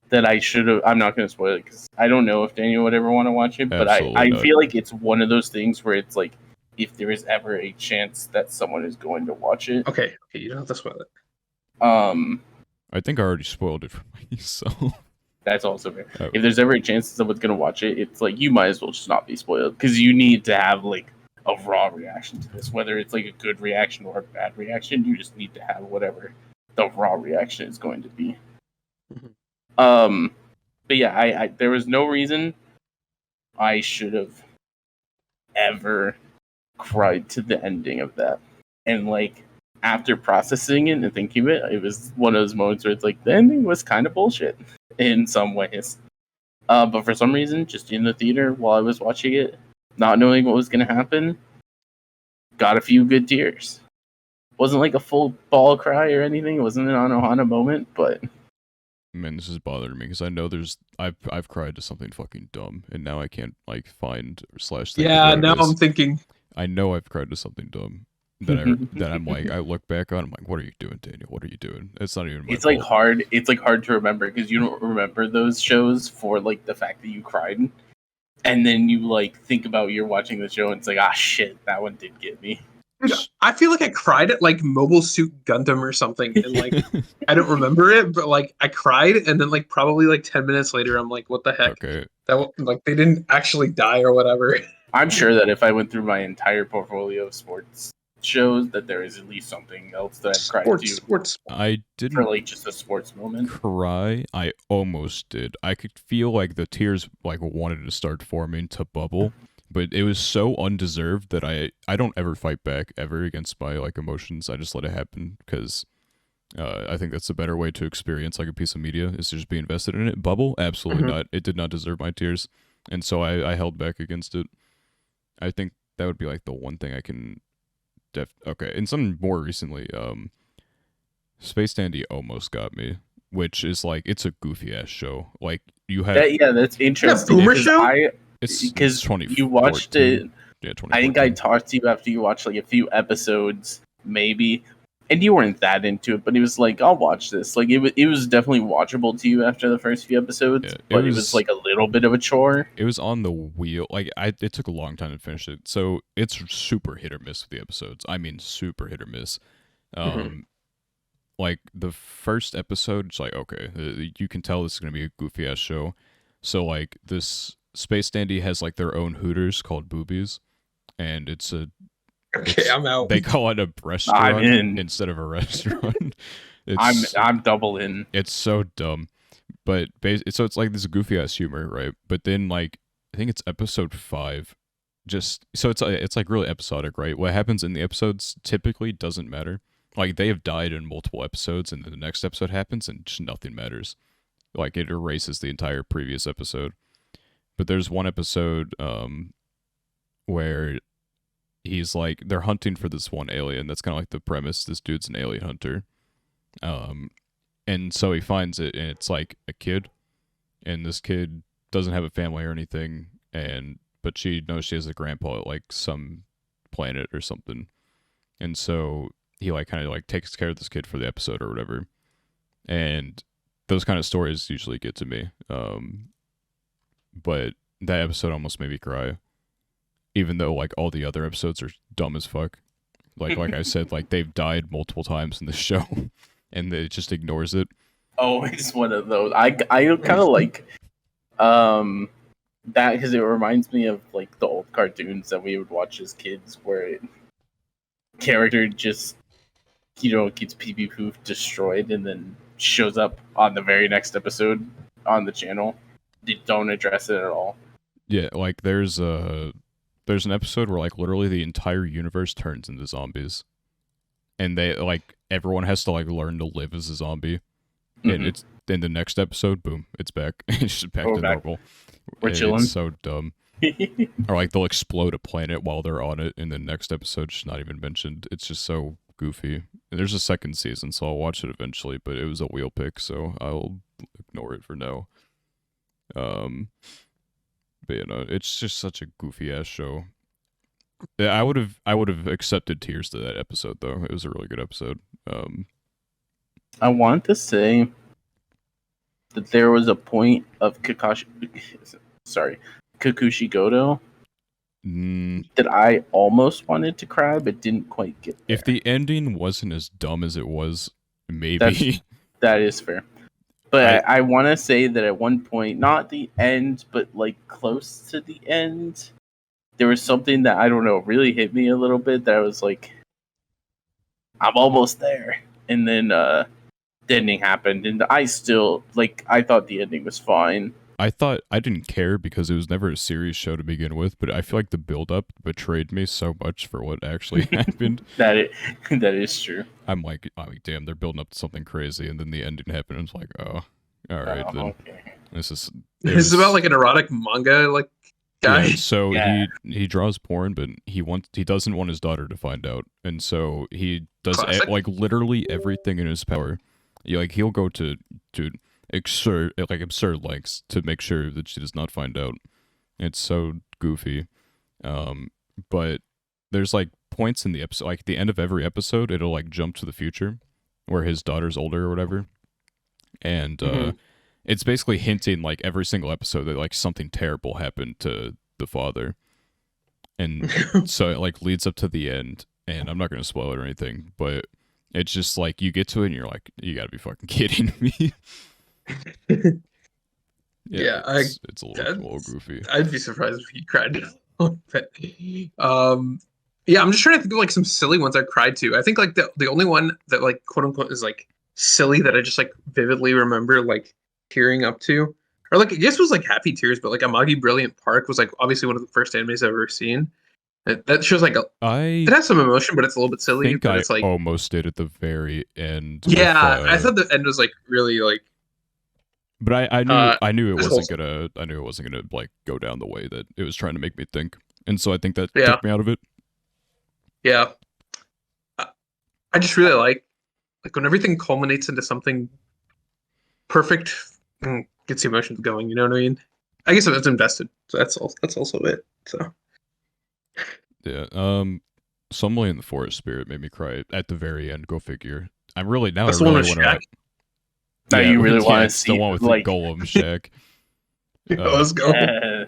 [SPEAKER 2] that I should have. I'm not going to spoil it because I don't know if Daniel would ever want to watch it. But
[SPEAKER 1] Absolutely
[SPEAKER 2] I
[SPEAKER 1] not.
[SPEAKER 2] feel like it's one of those things where it's like, if there is ever a chance that someone is going to watch it,
[SPEAKER 3] Okay, you don't have to spoil it.
[SPEAKER 1] I think I already spoiled it for myself.
[SPEAKER 2] that's also fair.
[SPEAKER 1] Oh.
[SPEAKER 2] If there's ever a chance that someone's going to watch it, it's like you might as well just not be spoiled because you need to have like a raw reaction to this, whether it's like a good reaction or a bad reaction. You just need to have whatever the raw reaction is going to be.
[SPEAKER 3] Mhm.
[SPEAKER 2] But yeah, I there was no reason I should have ever cried to the ending of that. And like after processing it and thinking of it, it was one of those moments where it's like the ending was kind of bullshit in some ways. But for some reason, just in the theater while I was watching it, not knowing what was gonna happen, got a few good tears. Wasn't like a full ball cry or anything. It wasn't an Anohana moment, but
[SPEAKER 1] Man, this is bothering me because I know I've cried to something fucking dumb, and now I can't like find or slash think of
[SPEAKER 3] Yeah,
[SPEAKER 1] what it
[SPEAKER 3] now
[SPEAKER 1] is.
[SPEAKER 3] I'm thinking.
[SPEAKER 1] I know I've cried to something dumb that I'm like I look back on. I'm like, what are you doing, Daniel? What are you doing? It's not even my
[SPEAKER 2] it's like
[SPEAKER 1] fault.
[SPEAKER 2] hard. It's like hard to remember because you don't remember those shows for like the fact that you cried, and then you like think about you're watching the show and it's like, ah, shit, that one did get me.
[SPEAKER 3] Dude, I feel like I cried at like Mobile Suit Gundam or something, and like I don't remember it, but like I cried, and then like probably like 10 minutes later, I'm like, what the heck?
[SPEAKER 1] Okay,
[SPEAKER 3] Like they didn't actually die or whatever.
[SPEAKER 2] I'm sure that if I went through my entire portfolio of sports shows, that there is at least something else that I've cried to
[SPEAKER 3] Sports.
[SPEAKER 1] I
[SPEAKER 2] for
[SPEAKER 1] didn't
[SPEAKER 2] like just a sports moment.
[SPEAKER 1] cry. I almost did. I could feel like the tears like wanted to start forming to bubble, but it was so undeserved that I don't ever fight back ever against my like emotions. I just let it happen because I think that's a better way to experience like a piece of media is to just be invested in it. Bubble, absolutely
[SPEAKER 3] Mhm.
[SPEAKER 1] not. It did not deserve my tears, and so I held back against it. I think that would be like the one thing I can okay. And something more recently, Space Dandy almost got me, which is like it's a goofy ass show. Like you have
[SPEAKER 2] That's interesting.
[SPEAKER 3] Boomer
[SPEAKER 2] because
[SPEAKER 3] Show?
[SPEAKER 2] Because
[SPEAKER 1] 2014.
[SPEAKER 2] you watched it.
[SPEAKER 1] Yeah,
[SPEAKER 2] I think I
[SPEAKER 1] 2014.
[SPEAKER 2] talked to you after you watched like a few episodes, maybe, and you weren't that into it. But it was like, I'll watch this. Like it was definitely watchable to you after the first few episodes,
[SPEAKER 1] Yeah,
[SPEAKER 2] but it was like a little bit of a chore.
[SPEAKER 1] It was on the wheel. Like it took a long time to finish it. So it's super hit or miss with the episodes. I mean, super hit or miss.
[SPEAKER 3] Mhm.
[SPEAKER 1] Like the first episode, it's like okay, you can tell this is gonna be a goofy ass show. So like this Space Dandy has like their own Hooters called Boobies, and it's a
[SPEAKER 3] Okay, I'm out.
[SPEAKER 1] they call it a restaurant
[SPEAKER 2] I'm in.
[SPEAKER 1] instead of a restaurant. It's
[SPEAKER 2] I'm double in.
[SPEAKER 1] it's so dumb. But so it's like this goofy ass humor, right? But then like I think it's episode 5. Just so it's like really episodic, right? What happens in the episodes typically doesn't matter. Like they have died in multiple episodes, and then the next episode happens, and just nothing matters. Like it erases the entire previous episode. But there's one episode where he's like they're hunting for this one alien. That's kind of like the premise. This dude's an alien hunter. And so he finds it, and it's like a kid, and this kid doesn't have a family or anything, but she knows she has a grandpa at like some planet or something, and so he like kind of like takes care of this kid for the episode or whatever, and those kind of stories usually get to me. But that episode almost made me cry, even though like all the other episodes are dumb as fuck. Like I said, like they've died multiple times in the show, and it just ignores it.
[SPEAKER 2] Always one of those. I kind of like that because it reminds me of like the old cartoons that we would watch as kids, where character just gets pee pee poof destroyed and then shows up on the very next episode on the channel. They don't address it at all.
[SPEAKER 1] Yeah, like there's an episode where like literally the entire universe turns into zombies, and they like everyone has to like learn to live as a zombie, and it's in the next episode, boom, it's back. It's just back to normal.
[SPEAKER 2] We're chilling.
[SPEAKER 1] It's so dumb. Or like they'll explode a planet while they're on it, and the next episode just not even mentioned. It's just so goofy. And there's a second season, so I'll watch it eventually. But it was a wheel pick, so I'll ignore it for now. But you know, it's just such a goofy ass show. Yeah, I would have accepted tears to that episode though. It was a really good episode.
[SPEAKER 2] I want to say that there was a point of Kikuchi Goto that I almost wanted to cry but didn't quite get there.
[SPEAKER 1] If the ending wasn't as dumb as it was, maybe.
[SPEAKER 2] That is fair. But I want to say that at one point, not the end, but like close to the end, there was something that, I don't know, really hit me a little bit that I was like, I'm almost there. And then the ending happened, and I still, like, I thought the ending was fine.
[SPEAKER 1] I thought I didn't care because it was never a serious show to begin with, but I feel like the build-up betrayed me so much for what actually happened.
[SPEAKER 2] That is true.
[SPEAKER 1] I'm like, damn, they're building up to something crazy, and then the ending happened, and it's like, oh, all right, then.
[SPEAKER 2] Okay.
[SPEAKER 1] This is
[SPEAKER 3] about like an erotic manga, like, guy.
[SPEAKER 1] Yeah, so he draws porn, but he doesn't want his daughter to find out, and so he does like literally everything in his power. He'll go to absurd lengths to make sure that she does not find out. It's so goofy. But there's like points in the episode, like at the end of every episode, it'll like jump to the future where his daughter's older or whatever, and it's basically hinting like every single episode that like something terrible happened to the father, and so it like leads up to the end. And I'm not going to spoil it or anything, but it's just like you get to it and you're like, you got to be fucking kidding me. It's a little goofy.
[SPEAKER 3] I'd be surprised if he cried. Yeah, I'm just trying to think of like some silly ones I cried to. I think like the only one that like quote unquote is like silly that I just like vividly remember like tearing up to, or like I guess it was like happy tears, but like Amagi Brilliant Park was like obviously one of the first animes I've ever seen. That shows like it has some emotion, but it's a little bit silly. But it's like
[SPEAKER 1] almost did at the very end.
[SPEAKER 3] Yeah, I thought the end was like really like.
[SPEAKER 1] But I knew it wasn't gonna like go down the way that it was trying to make me think, and so I think that took me out of it.
[SPEAKER 3] Yeah, I just really like when everything culminates into something perfect and gets the emotions going. You know what I mean? I guess it's invested, so that's also it. So
[SPEAKER 1] yeah, Somewhere in the Forest Spirit made me cry at the very end. Go figure. I'm really now.
[SPEAKER 3] That's
[SPEAKER 1] I really
[SPEAKER 3] want
[SPEAKER 1] to.
[SPEAKER 2] Now you really want to see
[SPEAKER 1] the one with
[SPEAKER 2] like
[SPEAKER 1] the Golem Shack.
[SPEAKER 3] Let's go.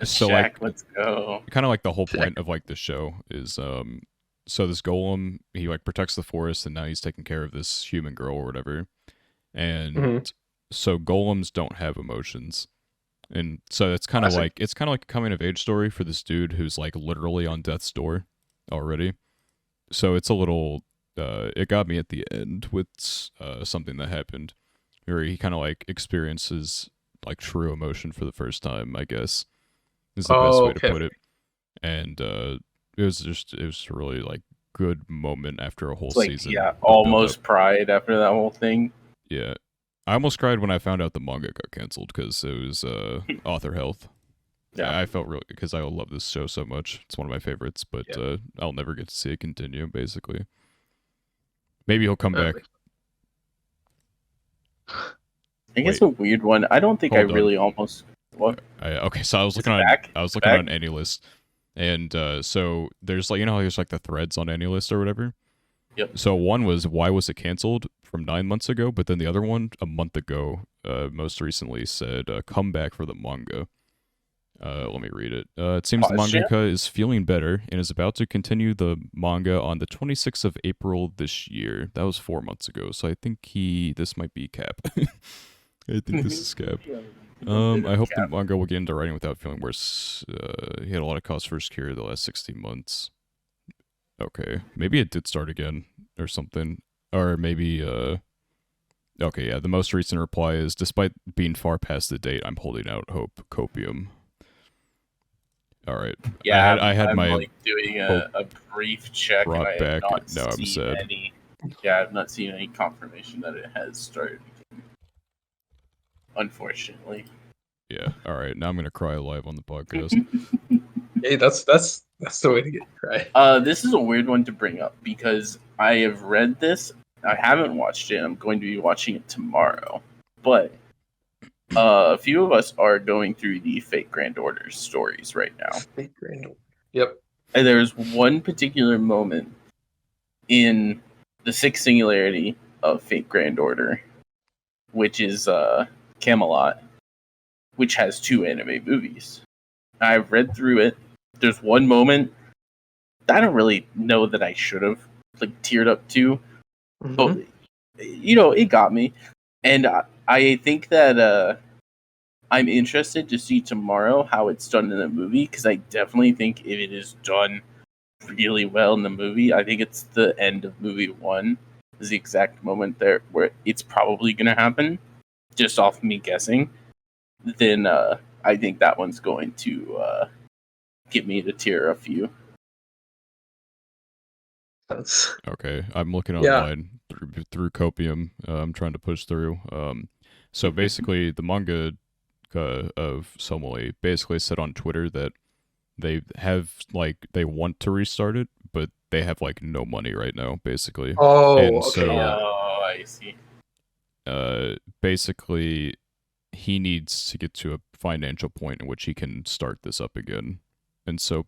[SPEAKER 2] So Shaq, like, let's go.
[SPEAKER 1] Kind of like the whole point of like the show is so this golem, he like protects the forest, and now he's taking care of this human girl or whatever, and so golems don't have emotions, and so it's kind of like a coming of age story for this dude who's like literally on death's door already. So it's a little it got me at the end with something that happened. where he kind of like experiences like true emotion for the first time, I guess is the best
[SPEAKER 3] Oh,
[SPEAKER 1] way to
[SPEAKER 3] okay.
[SPEAKER 1] put it. And it was a really like good moment after a whole
[SPEAKER 2] It's like,
[SPEAKER 1] season
[SPEAKER 2] yeah,
[SPEAKER 1] of build up.
[SPEAKER 2] almost cried after that whole thing.
[SPEAKER 1] Yeah, I almost cried when I found out the manga got canceled because it was author health.
[SPEAKER 2] Yeah.
[SPEAKER 1] I felt really because I love this show so much. It's one of my favorites, but
[SPEAKER 3] Yeah.
[SPEAKER 1] I'll never get to see it continue. Basically, maybe he'll come back.
[SPEAKER 2] I guess
[SPEAKER 1] Wait.
[SPEAKER 2] a weird one. I don't think I
[SPEAKER 1] Hold on.
[SPEAKER 2] really almost. What?
[SPEAKER 1] Okay, so I was
[SPEAKER 2] Is
[SPEAKER 1] looking
[SPEAKER 2] it
[SPEAKER 1] on
[SPEAKER 2] back?
[SPEAKER 1] I was
[SPEAKER 2] Is it
[SPEAKER 1] looking on
[SPEAKER 2] back?
[SPEAKER 1] AnyList, and so there's like how there's like the threads on AnyList or whatever.
[SPEAKER 2] Yep.
[SPEAKER 1] So one was why was it canceled from 9 months ago, but then the other one a month ago, most recently said comeback for the manga. Let me read it. It seems the
[SPEAKER 2] Pause, Jan?
[SPEAKER 1] mangaka is feeling better and is about to continue the manga on the 26th of April this year. That was 4 months ago, so I think this might be Cap. I think this is Cap. I hope the manga will get into writing without feeling worse. He had a lot of costs for his career the last 16 months. Okay, maybe it did start again or something. Or maybe, okay, yeah, the most recent reply is, despite being far past the date, I'm holding out hope. Copium. Alright.
[SPEAKER 2] Yeah,
[SPEAKER 1] I had
[SPEAKER 2] I'm
[SPEAKER 1] my
[SPEAKER 2] like doing
[SPEAKER 1] hope
[SPEAKER 2] a brief check, and
[SPEAKER 1] brought
[SPEAKER 2] I have
[SPEAKER 1] back.
[SPEAKER 2] not
[SPEAKER 1] Now I'm
[SPEAKER 2] seen
[SPEAKER 1] sad.
[SPEAKER 2] any. Yeah, I've not seen any confirmation that it has started. Unfortunately.
[SPEAKER 1] Yeah, alright, now I'm gonna cry live on the podcast.
[SPEAKER 3] Hey, that's the way to get right.
[SPEAKER 2] This is a weird one to bring up because I have read this. I haven't watched it. I'm going to be watching it tomorrow, but a few of us are going through the Fate Grand Order stories right now.
[SPEAKER 3] Fate Grand Order. Yep.
[SPEAKER 2] And there's one particular moment in the sixth singularity of Fate Grand Order, which is Camelot, which has 2 anime movies. I've read through it. There's one moment I don't really know that I should have like teared up to, but it got me, and I think that I'm interested to see tomorrow how it's done in the movie, because I definitely think if it is done really well in the movie, I think it's the end of movie 1 is the exact moment there where it's probably going to happen, just off me guessing. Then I think that one's going to get me to tear a few.
[SPEAKER 1] Okay, I'm looking
[SPEAKER 3] Yeah.
[SPEAKER 1] online through Copium. I'm trying to push through. So basically, the manga of Somali basically said on Twitter that they want to restart it, but they have like no money right now, basically.
[SPEAKER 3] Oh,
[SPEAKER 1] And
[SPEAKER 3] okay.
[SPEAKER 1] so,
[SPEAKER 3] Yeah.
[SPEAKER 2] Oh, I see.
[SPEAKER 1] Basically, he needs to get to a financial point in which he can start this up again. And so,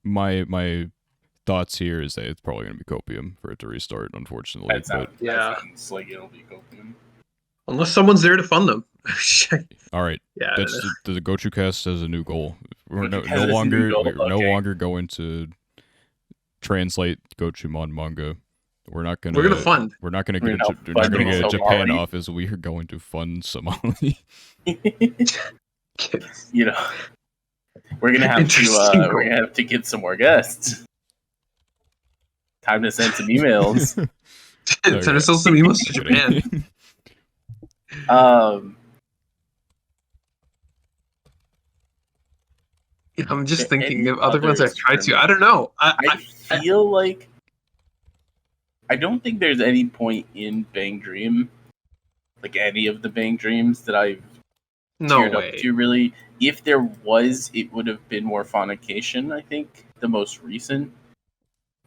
[SPEAKER 1] my thoughts here is that it's probably going to be Copium for it to restart, unfortunately.
[SPEAKER 2] That sounds like it'll be Copium.
[SPEAKER 3] Unless someone's there to fund them.
[SPEAKER 1] All right.
[SPEAKER 3] Yeah.
[SPEAKER 1] That's the Gochuucast has a new goal. We're no
[SPEAKER 2] Gochuucast has a new
[SPEAKER 1] longer
[SPEAKER 2] goal,
[SPEAKER 1] we're no
[SPEAKER 2] okay.
[SPEAKER 1] longer going to translate Gochumon manga. We're not gonna.
[SPEAKER 3] We're gonna fund.
[SPEAKER 1] We're not gonna
[SPEAKER 2] We're
[SPEAKER 1] get.
[SPEAKER 2] not
[SPEAKER 1] We're not gonna
[SPEAKER 2] funding
[SPEAKER 1] get a Japan
[SPEAKER 2] Somali.
[SPEAKER 1] office. We are going to fund Somali.
[SPEAKER 2] You know, we're gonna have
[SPEAKER 3] Interesting
[SPEAKER 2] to.
[SPEAKER 3] goal.
[SPEAKER 2] We're gonna have to get some more guests. Time to send some emails.
[SPEAKER 3] Send ourselves some emails to Japan. I'm just thinking of other ones I've tried to. I don't know.
[SPEAKER 2] I feel like I don't think there's any point in Bang Dream, like any of the Bang Dreams that I've teared up to, really. If there was, it would have been more Phonication, I think, the most recent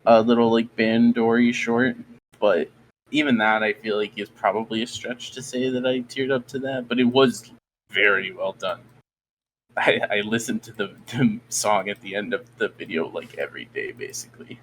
[SPEAKER 2] little like Bandori short. But even that, I feel like is probably a stretch to say that I teared up to that. But it was very well done. I listened to the song at the end of the video like every day, basically.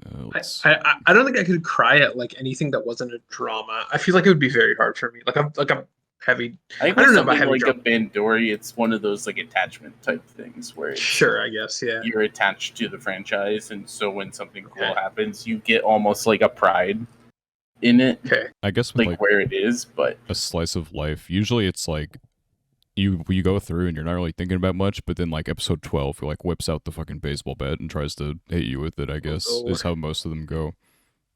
[SPEAKER 3] I don't think I could cry at like anything that wasn't a drama. I feel like it would be very hard for me. Like I'm heavy.
[SPEAKER 2] I don't know about heavy like drama. A Bandori, it's one of those like attachment type things where it's,
[SPEAKER 3] sure, I guess, yeah,
[SPEAKER 2] you're attached to the franchise, and so when something cool happens, you get almost like a pride in it.
[SPEAKER 3] Okay,
[SPEAKER 1] I guess with like
[SPEAKER 2] where it is, but
[SPEAKER 1] a slice of life. Usually, it's like you go through and you're not really thinking about much, but then like episode 12, like whips out the fucking baseball bat and tries to hit you with it. I guess is how most of them go.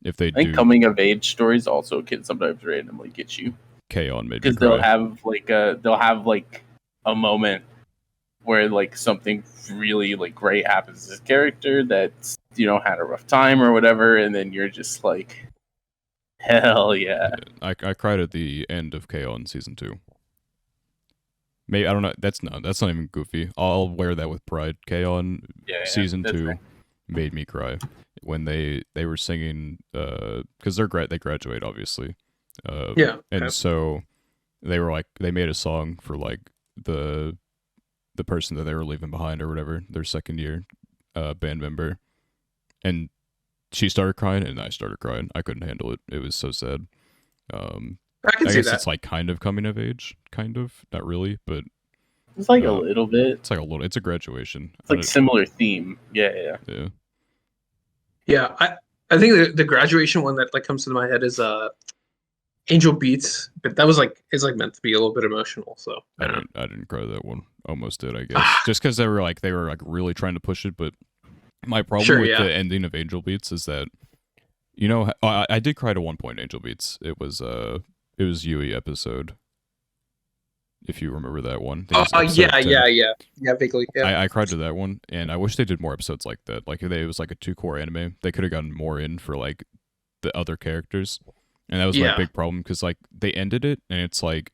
[SPEAKER 1] if they
[SPEAKER 2] I think
[SPEAKER 1] do,
[SPEAKER 2] coming of age stories also can sometimes randomly get you
[SPEAKER 1] K-On! Made me
[SPEAKER 2] because
[SPEAKER 1] cry.
[SPEAKER 2] they'll have like a moment where like something really like great happens to this character that's had a rough time or whatever, and then you're just like, hell yeah.
[SPEAKER 1] I cried at the end of K-On! Season 2. Maybe I don't know. That's not even goofy. I'll wear that with pride. K-On!
[SPEAKER 2] Yeah,
[SPEAKER 1] Season
[SPEAKER 2] that's
[SPEAKER 1] 2
[SPEAKER 2] fair.
[SPEAKER 1] made me cry when they were singing because they graduate obviously,
[SPEAKER 3] Yeah.
[SPEAKER 1] and
[SPEAKER 3] Okay.
[SPEAKER 1] so they were like they made a song for like the person that they were leaving behind or whatever, their second year band member, and she started crying and I started crying. I couldn't handle it. It was so sad.
[SPEAKER 3] I can
[SPEAKER 1] I
[SPEAKER 3] see
[SPEAKER 1] guess
[SPEAKER 3] that.
[SPEAKER 1] it's like kind of coming of age, kind of, not really, but
[SPEAKER 2] It's like a little bit.
[SPEAKER 1] it's like a little. It's a graduation.
[SPEAKER 2] It's like similar theme. Yeah.
[SPEAKER 3] Yeah, I think the graduation one that like comes to my head is Angel Beats, but that was like is like meant to be a little bit emotional. So
[SPEAKER 1] I didn't cry that one. Almost did, I guess, just because they were like really trying to push it. But my problem with the ending of Angel Beats is that I did cry to one point. Angel Beats. It was Yui episode. If you remember that one.
[SPEAKER 3] Yeah, vaguely. Yeah.
[SPEAKER 1] I cried to that one, and I wish they did more episodes like that. Like if it was like a 2-core anime, they could have gotten more in for like the other characters, and that was my big problem because like they ended it, and it's like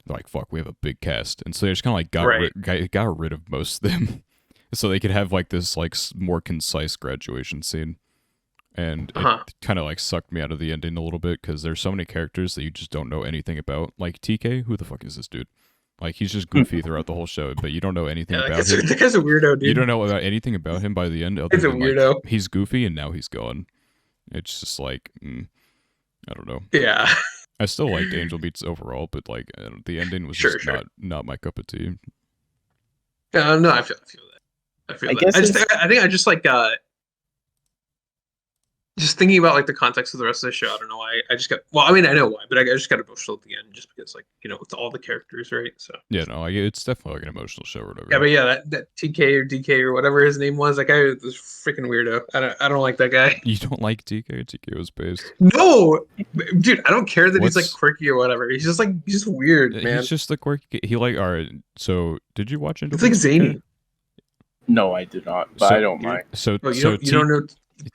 [SPEAKER 1] they're like fuck, we have a big cast, and so they just kind of like got rid of most of them, so they could have like this like more concise graduation scene, and it kind of like sucked me out of the ending a little bit because there's so many characters that you just don't know anything about. Like TK, who the fuck is this dude? Like, he's just goofy throughout the whole show, but you don't know anything about him.
[SPEAKER 3] That guy's a weirdo, dude.
[SPEAKER 1] You don't know about anything about him by the end.
[SPEAKER 3] He's a weirdo.
[SPEAKER 1] Like, he's goofy and now he's gone. It's just like, I don't know.
[SPEAKER 3] Yeah.
[SPEAKER 1] I still liked Angel Beats overall, but like the ending was just not my cup of tea.
[SPEAKER 3] No, I feel that. I feel that. I think I just like just thinking about like the context of the rest of the show. I don't know why. I just got. Well, I mean, I know why, but I just got emotional at the end just because, like, with all the characters, right? So
[SPEAKER 1] yeah, no, it's definitely like an emotional show or whatever.
[SPEAKER 3] Yeah, but yeah, that TK or DK or whatever his name was, that guy was freaking weirdo. I don't like that guy.
[SPEAKER 1] You don't like TK? TK was based.
[SPEAKER 3] No, dude, I don't care that he's like quirky or whatever. He's just weird, man.
[SPEAKER 1] He's just the quirky. He like all right. So did you watch Angel
[SPEAKER 3] Beats? It's like zany.
[SPEAKER 2] No, I did not, but I don't mind.
[SPEAKER 1] So
[SPEAKER 3] you don't know.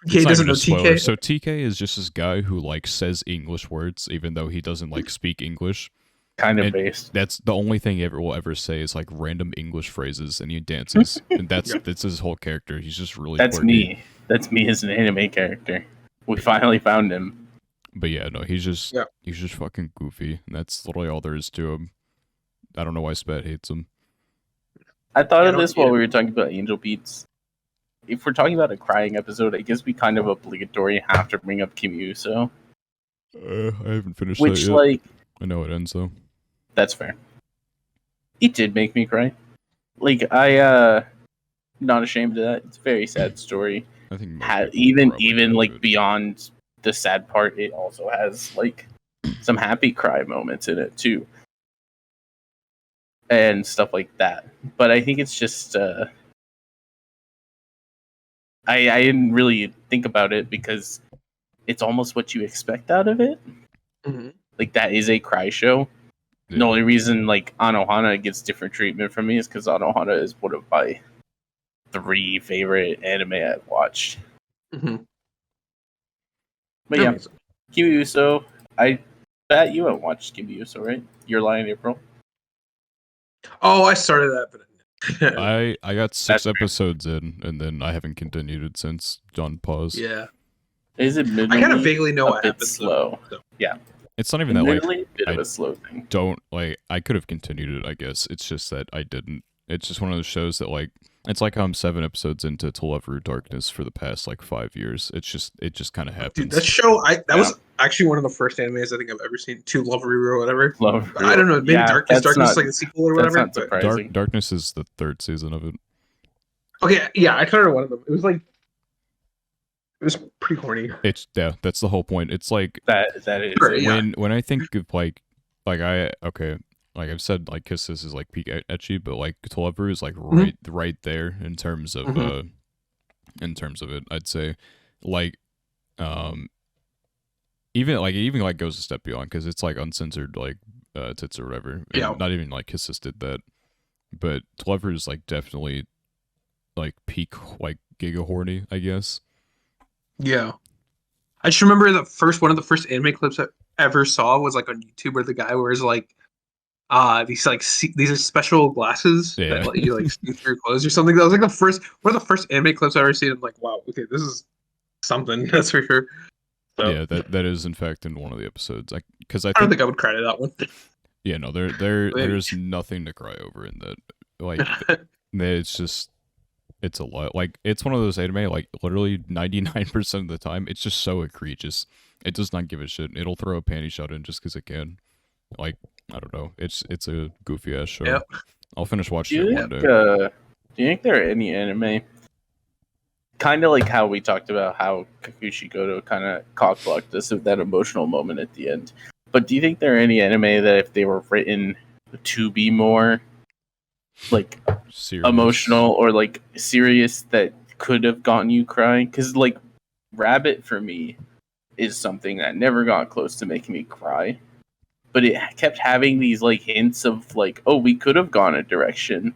[SPEAKER 3] TK doesn't know TK.
[SPEAKER 1] So TK is just this guy who like says English words even though he doesn't like speak English.
[SPEAKER 2] Kind of based.
[SPEAKER 1] That's the only thing he will ever say is like random English phrases, and he dances, and that's his whole character. He's just really.
[SPEAKER 2] That's
[SPEAKER 1] quirky.
[SPEAKER 2] me. That's me as an anime character. We finally found him.
[SPEAKER 1] But yeah, no, he's just fucking goofy, and that's literally all there is to him. I don't know why Spat hates him.
[SPEAKER 2] I thought of this while we were talking about Angel Beats. If we're talking about a crying episode, I guess we kind of obligatory have to bring up Kim Yuso.
[SPEAKER 1] I haven't finished
[SPEAKER 2] that yet. Like,
[SPEAKER 1] I know it ends though.
[SPEAKER 2] That's fair. It did make me cry. Like not ashamed of that. It's a very sad story.
[SPEAKER 1] I think
[SPEAKER 2] even like beyond the sad part, it also has like some happy cry moments in it too, and stuff like that. But I think it's just I didn't really think about it because it's almost what you expect out of it.
[SPEAKER 3] Mm-hmm.
[SPEAKER 2] Like that is a cry show. Yeah. The only reason like Anohana gets different treatment from me is because Anohana is one of my 3 favorite anime I've watched.
[SPEAKER 3] Mm-hmm.
[SPEAKER 2] But yeah, Kimi Uso. I bet you haven't watched Kimi Uso, right? Your Lie in April.
[SPEAKER 3] Oh, I started that, but
[SPEAKER 1] I got 6 episodes in, and then I haven't continued it since. John paused.
[SPEAKER 3] Yeah.
[SPEAKER 2] Is it?
[SPEAKER 3] I kind of vaguely know what happened.
[SPEAKER 2] Slow. So. Yeah.
[SPEAKER 1] It's not even that like
[SPEAKER 2] a bit of a slow thing.
[SPEAKER 1] Don't like. I could have continued it. I guess it's just that I didn't. It's just one of those shows that like. It's like how I'm 7 episodes into To Love Through Darkness for the past like 5 years. It just kind of happens.
[SPEAKER 3] Dude, that show was actually one of the first animes I think I've ever seen. To Love Ruru or whatever. I don't know. Maybe Darkness is like a sequel or whatever.
[SPEAKER 2] That's not surprising.
[SPEAKER 1] Darkness is the 3rd season of it.
[SPEAKER 3] Okay, yeah, I started one of them. It was pretty corny.
[SPEAKER 1] That's the whole point. It's like
[SPEAKER 2] that is
[SPEAKER 1] when I think of like like I've said, like Kisses is like peak ecchi, but like To Love Ru is like right there in terms of it. I'd say like even like goes a step beyond because it's like uncensored like tits or whatever, and
[SPEAKER 3] Yeah.
[SPEAKER 1] not even like Kisses did that, but Glover is like definitely like peak like giga horny, I guess.
[SPEAKER 3] Yeah. I just remember one of the first anime clips I ever saw was like on YouTube where the guy wears like these are special glasses
[SPEAKER 1] Yeah.
[SPEAKER 3] that let you like see through clothes or something. That was like one of the first anime clips I've ever seen. I'm like, wow, okay, this is something, that's for sure. So
[SPEAKER 1] Yeah, that is in fact in one of the episodes. Because I
[SPEAKER 3] I don't
[SPEAKER 1] think
[SPEAKER 3] think I would credit that one.
[SPEAKER 1] yeah, no, there's nothing to cry over in that. Like it's just it's a lot. Like it's one of those anime like literally 99% of the time it's just so egregious. It does not give a shit. It'll throw a panty shot in just because it can. Like I don't know. It's a goofy ass show.
[SPEAKER 3] Yep.
[SPEAKER 1] I'll finish
[SPEAKER 2] Do
[SPEAKER 1] watching
[SPEAKER 2] you
[SPEAKER 1] it one
[SPEAKER 2] think?
[SPEAKER 1] day.
[SPEAKER 2] Do you think there are any anime? Kind of like how we talked about how Kakushi Goto kind of cockblocked us with that emotional moment at the end. But do you think there are any anime that if they were written to be more like
[SPEAKER 1] Serious.
[SPEAKER 2] emotional or like serious that could have gotten you crying? Because like Rabbit for me is something that never got close to making me cry, but it kept having these like hints of like, oh, we could have gone a direction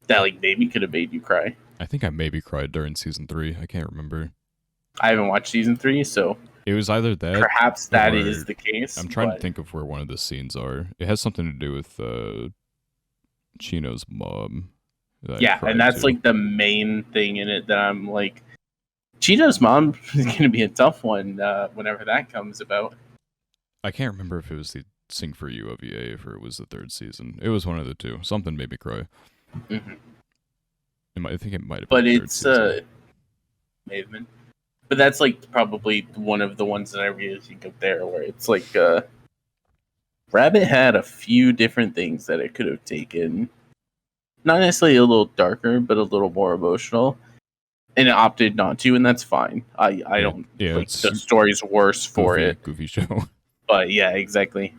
[SPEAKER 2] that like maybe could have made you cry.
[SPEAKER 1] I think I maybe cried during season 3. I can't remember.
[SPEAKER 2] I haven't watched season 3, so
[SPEAKER 1] It was either that
[SPEAKER 2] perhaps that
[SPEAKER 1] or
[SPEAKER 2] is the case.
[SPEAKER 1] I'm trying to
[SPEAKER 2] but
[SPEAKER 1] think of where one of the scenes are. It has something to do with Chino's mom. That I
[SPEAKER 2] yeah,
[SPEAKER 1] cried
[SPEAKER 2] and that's
[SPEAKER 1] to.
[SPEAKER 2] like the main thing in it that I'm like, Cheeto's mom is going to be a tough one whenever that comes about.
[SPEAKER 1] I can't remember if it was the Sing for You OVA or it was the 3rd season. It was one of the two. Something made me cry.
[SPEAKER 2] Mm-hmm.
[SPEAKER 1] I think it might have been
[SPEAKER 2] But
[SPEAKER 1] the 3rd
[SPEAKER 2] it's
[SPEAKER 1] season.
[SPEAKER 2] may have been. But that's like probably one of the ones that I really think of there, where it's like Rabbit had a few different things that it could have taken. Not necessarily a little darker, but a little more emotional. And it opted not to, and that's fine. I don't like
[SPEAKER 1] It's
[SPEAKER 2] the story's worse for it.
[SPEAKER 1] goofy show.
[SPEAKER 2] But yeah, exactly.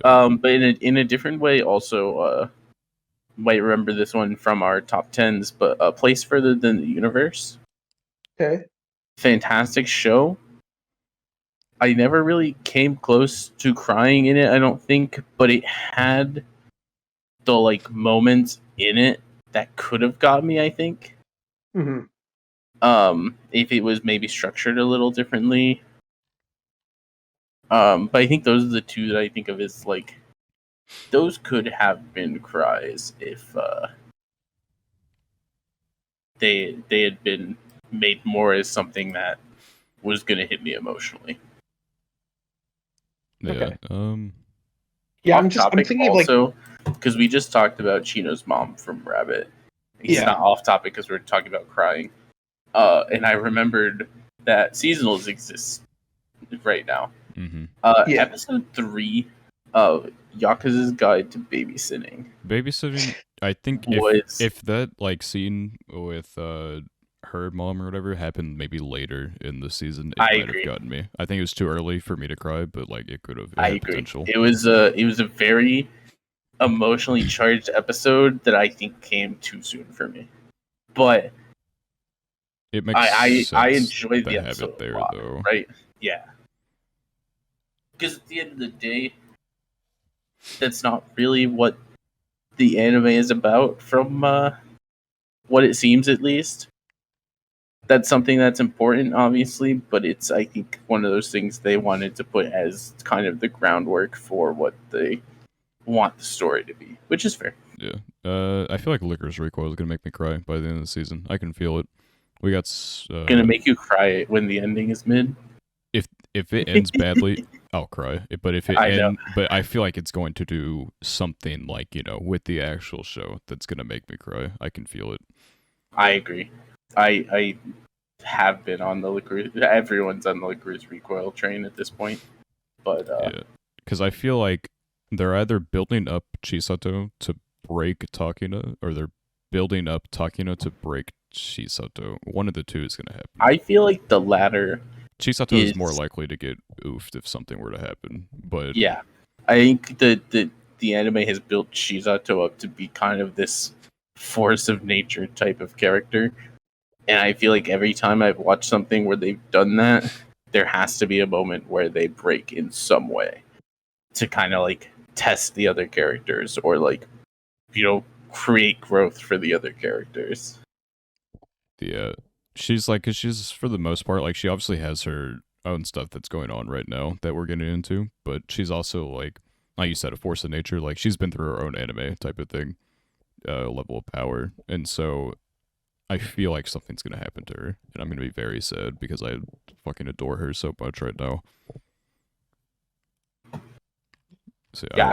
[SPEAKER 1] Yeah.
[SPEAKER 2] But in a different way, also, might remember this one from our top tens. But A Place Further Than the Universe,
[SPEAKER 3] Okay.
[SPEAKER 2] fantastic show. I never really came close to crying in it, I don't think, but it had the like moments in it that could have got me, I think.
[SPEAKER 3] Mm-hmm.
[SPEAKER 2] If it was maybe structured a little differently. But I think those are the two that I think of as like those could have been cries if they had been made more as something that was gonna hit me emotionally.
[SPEAKER 1] Yeah.
[SPEAKER 3] Okay.
[SPEAKER 2] Yeah,
[SPEAKER 3] I'm thinking of like,
[SPEAKER 2] also because we just talked about Chino's mom from Rabbit. He's
[SPEAKER 3] Yeah.
[SPEAKER 2] not off topic because we're talking about crying. And I remembered that seasonals exist right now.
[SPEAKER 1] Mm-hmm.
[SPEAKER 3] Yeah.
[SPEAKER 2] Episode 3 of Yakuza's Guide to Babysitting
[SPEAKER 1] Babysitting. I think
[SPEAKER 2] was
[SPEAKER 1] if that like scene with her mom or whatever happened maybe later in the season, it
[SPEAKER 2] I
[SPEAKER 1] might
[SPEAKER 2] agree.
[SPEAKER 1] have gotten me. I think it was too early for me to cry, but like it could have. It
[SPEAKER 2] I
[SPEAKER 1] had
[SPEAKER 2] agree.
[SPEAKER 1] potential.
[SPEAKER 2] It was a very emotionally charged episode that I think came too soon for me. But
[SPEAKER 1] It makes
[SPEAKER 2] I
[SPEAKER 1] sense
[SPEAKER 2] enjoyed
[SPEAKER 1] to
[SPEAKER 2] the
[SPEAKER 1] have
[SPEAKER 2] episode
[SPEAKER 1] it there
[SPEAKER 2] a lot,
[SPEAKER 1] though.
[SPEAKER 2] right? Yeah. Because at the end of the day, that's not really what the anime is about, from what it seems at least. That's something that's important, obviously, but it's, I think, one of those things they wanted to put as kind of the groundwork for what they want the story to be, which is fair.
[SPEAKER 1] Yeah. I feel like Licorice Recoil is gonna make me cry by the end of the season. I can feel it. We got
[SPEAKER 2] Gonna make you cry when the ending is mid.
[SPEAKER 1] if it ends badly, I'll cry. But if it
[SPEAKER 2] I know.
[SPEAKER 1] but I feel like it's going to do something like with the actual show that's gonna make me cry. I can feel it.
[SPEAKER 2] I agree. I have been on the Licorice. Everyone's on the Licorice Recoil train at this point, but
[SPEAKER 1] Yeah, because I feel like they're either building up Chisato to break Takina, or they're building up Takina to break Chisato. One of the two is gonna happen.
[SPEAKER 2] I feel like the latter.
[SPEAKER 1] Chisato is more likely to get oofed if something were to happen. But
[SPEAKER 2] Yeah, I think the anime has built Shizato up to be kind of this force of nature type of character, and I feel like every time I've watched something where they've done that, there has to be a moment where they break in some way to kind of like test the other characters or like, create growth for the other characters.
[SPEAKER 1] Yeah, she's like, cause she's for the most part like she obviously has her own stuff that's going on right now that we're getting into, but she's also like you said, a force of nature. Like she's been through her own anime type of thing, level of power, and so I feel like something's gonna happen to her, and I'm gonna be very sad because I fucking adore her so much right now. So
[SPEAKER 2] Yeah,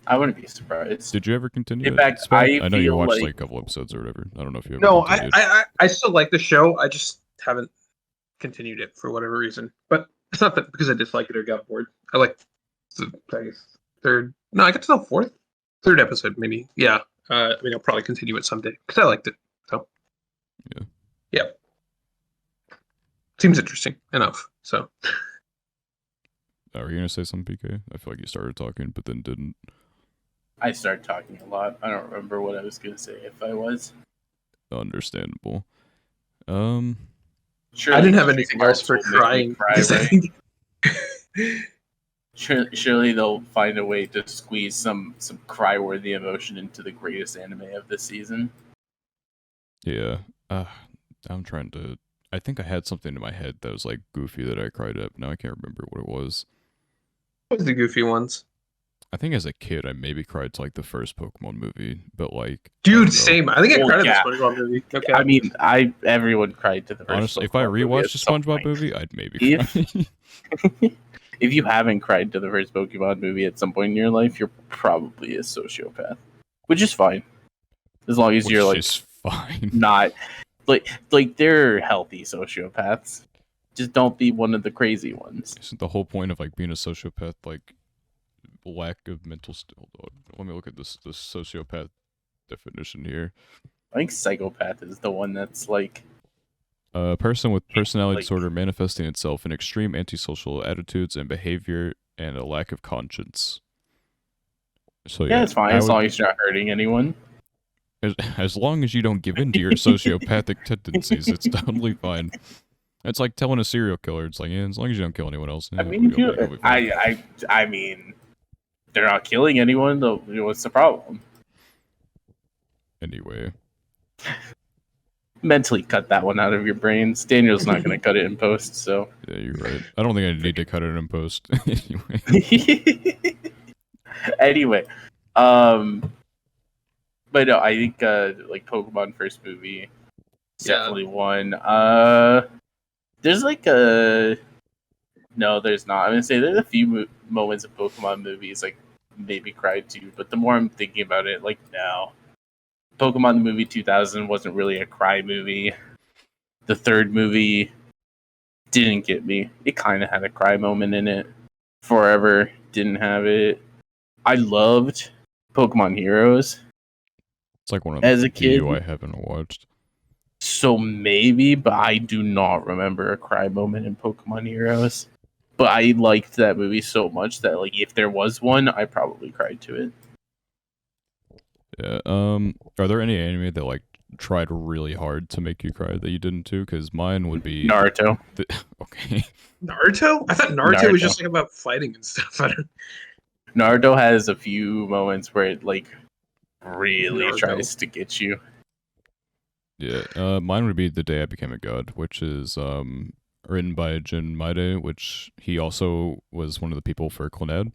[SPEAKER 2] I wouldn't be surprised.
[SPEAKER 1] Did you ever continue?
[SPEAKER 2] In fact,
[SPEAKER 1] I know you
[SPEAKER 2] feel
[SPEAKER 1] watched
[SPEAKER 2] like
[SPEAKER 1] a couple episodes or whatever. I don't know if you ever
[SPEAKER 3] No,
[SPEAKER 1] continued.
[SPEAKER 3] I still like the show. I just haven't continued it for whatever reason. But it's not that because I dislike it or got bored. I like the I guess third. No, I got to the third episode maybe. Yeah. I mean, I'll probably continue it someday because I liked it. So yeah. Seems interesting enough. So.
[SPEAKER 1] Were you gonna say something, PK? I feel like you started talking, but then didn't.
[SPEAKER 2] I started talking a lot. I don't remember what I was gonna say if I was.
[SPEAKER 1] Understandable.
[SPEAKER 2] Surely
[SPEAKER 3] I didn't have anything else for crying.
[SPEAKER 2] Surely they'll find a way to squeeze some cry-worthy emotion into the greatest anime of this season.
[SPEAKER 1] Yeah. I'm trying to. I think I had something in my head that was like goofy that I cried at. Now I can't remember what it was.
[SPEAKER 3] What was the goofy ones?
[SPEAKER 1] I think as a kid I maybe cried to like the first Pokemon movie, but like
[SPEAKER 3] dude, same. I think I cried
[SPEAKER 2] yeah.
[SPEAKER 3] at this SpongeBob movie. Okay.
[SPEAKER 2] I mean, everyone cried to the first.
[SPEAKER 1] Honestly,
[SPEAKER 2] Pokemon
[SPEAKER 1] if I
[SPEAKER 2] movie
[SPEAKER 1] rewatched
[SPEAKER 2] at
[SPEAKER 1] the
[SPEAKER 2] some
[SPEAKER 1] SpongeBob
[SPEAKER 2] point.
[SPEAKER 1] movie, I'd maybe cry.
[SPEAKER 2] If you haven't cried to the first Pokemon movie at some point in your life, you're probably a sociopath, which is fine, as long as you're like
[SPEAKER 1] is fine.
[SPEAKER 2] not like they're healthy sociopaths. Just don't be one of the crazy ones.
[SPEAKER 1] Isn't the whole point of like being a sociopath like lack of mental hold on. Let me look at this sociopath definition here.
[SPEAKER 2] I think psychopath is the one that's like
[SPEAKER 1] a person with personality
[SPEAKER 2] like,
[SPEAKER 1] disorder manifesting itself in extreme antisocial attitudes and behavior and a lack of conscience. So
[SPEAKER 2] yeah, it's fine as long as you're not hurting anyone.
[SPEAKER 1] As long as you don't give in to your sociopathic tendencies, it's totally fine. It's like telling a serial killer. It's like, yeah, as long as you don't kill anyone else. Yeah,
[SPEAKER 2] I mean, I mean, they're not killing anyone. Though, what's the problem?
[SPEAKER 1] Anyway,
[SPEAKER 2] mentally cut that one out of your brains. Daniel's not going to cut it in post, so
[SPEAKER 1] yeah, you're right. I don't think I need to cut it in post. Anyway.
[SPEAKER 2] Anyway, but no, I think like Pokemon first movie is definitely one. There's like no, there's not. I'm gonna say there's a few moments of Pokemon movies like maybe cried to, but the more I'm thinking about it, like no, Pokemon the movie 2000 wasn't really a cry movie. The third movie didn't get me. It kind of had a cry moment in it. Forever didn't have it. I loved Pokemon Heroes.
[SPEAKER 1] It's like one of
[SPEAKER 2] as
[SPEAKER 1] the
[SPEAKER 2] a kid
[SPEAKER 1] few I haven't watched.
[SPEAKER 2] So maybe, but I do not remember a cry moment in Pokemon Heroes. But I liked that movie so much that like if there was one, I probably cried to it.
[SPEAKER 1] Yeah. Are there any anime that like tried really hard to make you cry that you didn't too? Because mine would be
[SPEAKER 2] Naruto.
[SPEAKER 1] Okay.
[SPEAKER 3] Naruto? I thought Naruto was just like about fighting and stuff. I don't.
[SPEAKER 2] Naruto has a few moments where it like really tries to get you.
[SPEAKER 1] Yeah. Mine would be The Day I Became a God, which is written by Jin Maide, which he also was one of the people for Clannad.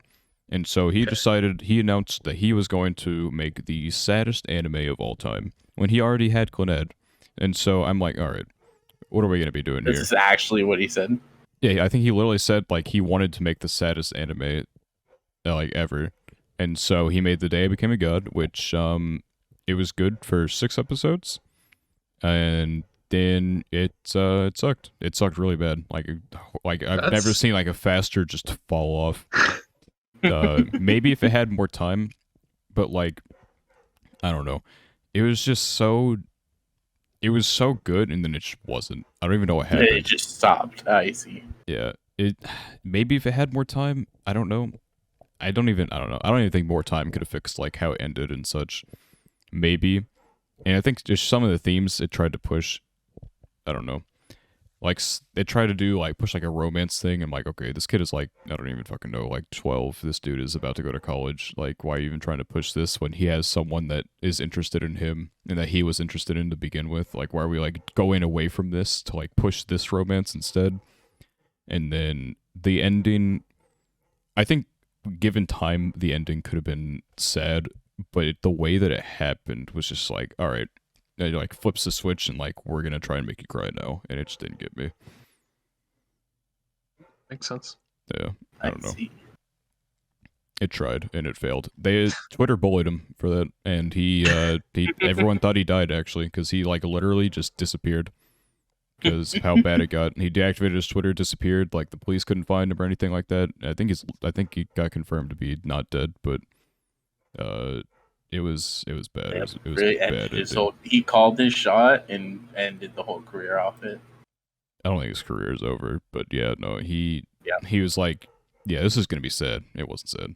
[SPEAKER 1] And so he announced that he was going to make the saddest anime of all time when he already had Clannad. And so I'm like, all right, what are we going to be doing here?
[SPEAKER 2] This is actually what he said.
[SPEAKER 1] Yeah, I think he literally said like he wanted to make the saddest anime like ever. And so he made The Day I Became a God, which it was good for 6 episodes. And then it sucked. It sucked really bad. Like I've never seen like a faster just fall off. Maybe if it had more time, but like I don't know. It was so good, and then it just wasn't. I don't even know what happened.
[SPEAKER 2] It just stopped. I see.
[SPEAKER 1] Yeah. Maybe if it had more time, I don't know. I don't even think more time could have fixed like how it ended and such. Maybe. And I think just some of the themes it tried to push, I don't know. like they try to do like push like a romance thing. I'm like, okay, this kid is like, I don't even fucking know, like 12. This dude is about to go to college. Like, why are you even trying to push this when he has someone that is interested in him and that he was interested in to begin with? Like, why are we like going away from this to like push this romance instead? And then the ending, I think, given time, the ending could have been sad, but the way that it happened was just like, all right, it like flips the switch and like we're gonna try and make you cry now, and it just didn't get me.
[SPEAKER 3] Makes sense.
[SPEAKER 1] Yeah, I don't know.
[SPEAKER 2] See.
[SPEAKER 1] It tried and it failed. They Twitter bullied him for that, and he everyone thought he died actually because he like literally just disappeared because how bad it got. He deactivated his Twitter, disappeared. Like the police couldn't find him or anything like that. I think he got confirmed to be not dead, but it was bad.
[SPEAKER 2] Yeah,
[SPEAKER 1] It was
[SPEAKER 2] really
[SPEAKER 1] bad.
[SPEAKER 2] ended his whole. He called his shot and ended the whole career off it.
[SPEAKER 1] I don't think his career is over, but yeah, no, he
[SPEAKER 2] Yeah.
[SPEAKER 1] he was like, yeah, this is gonna be sad. It wasn't sad.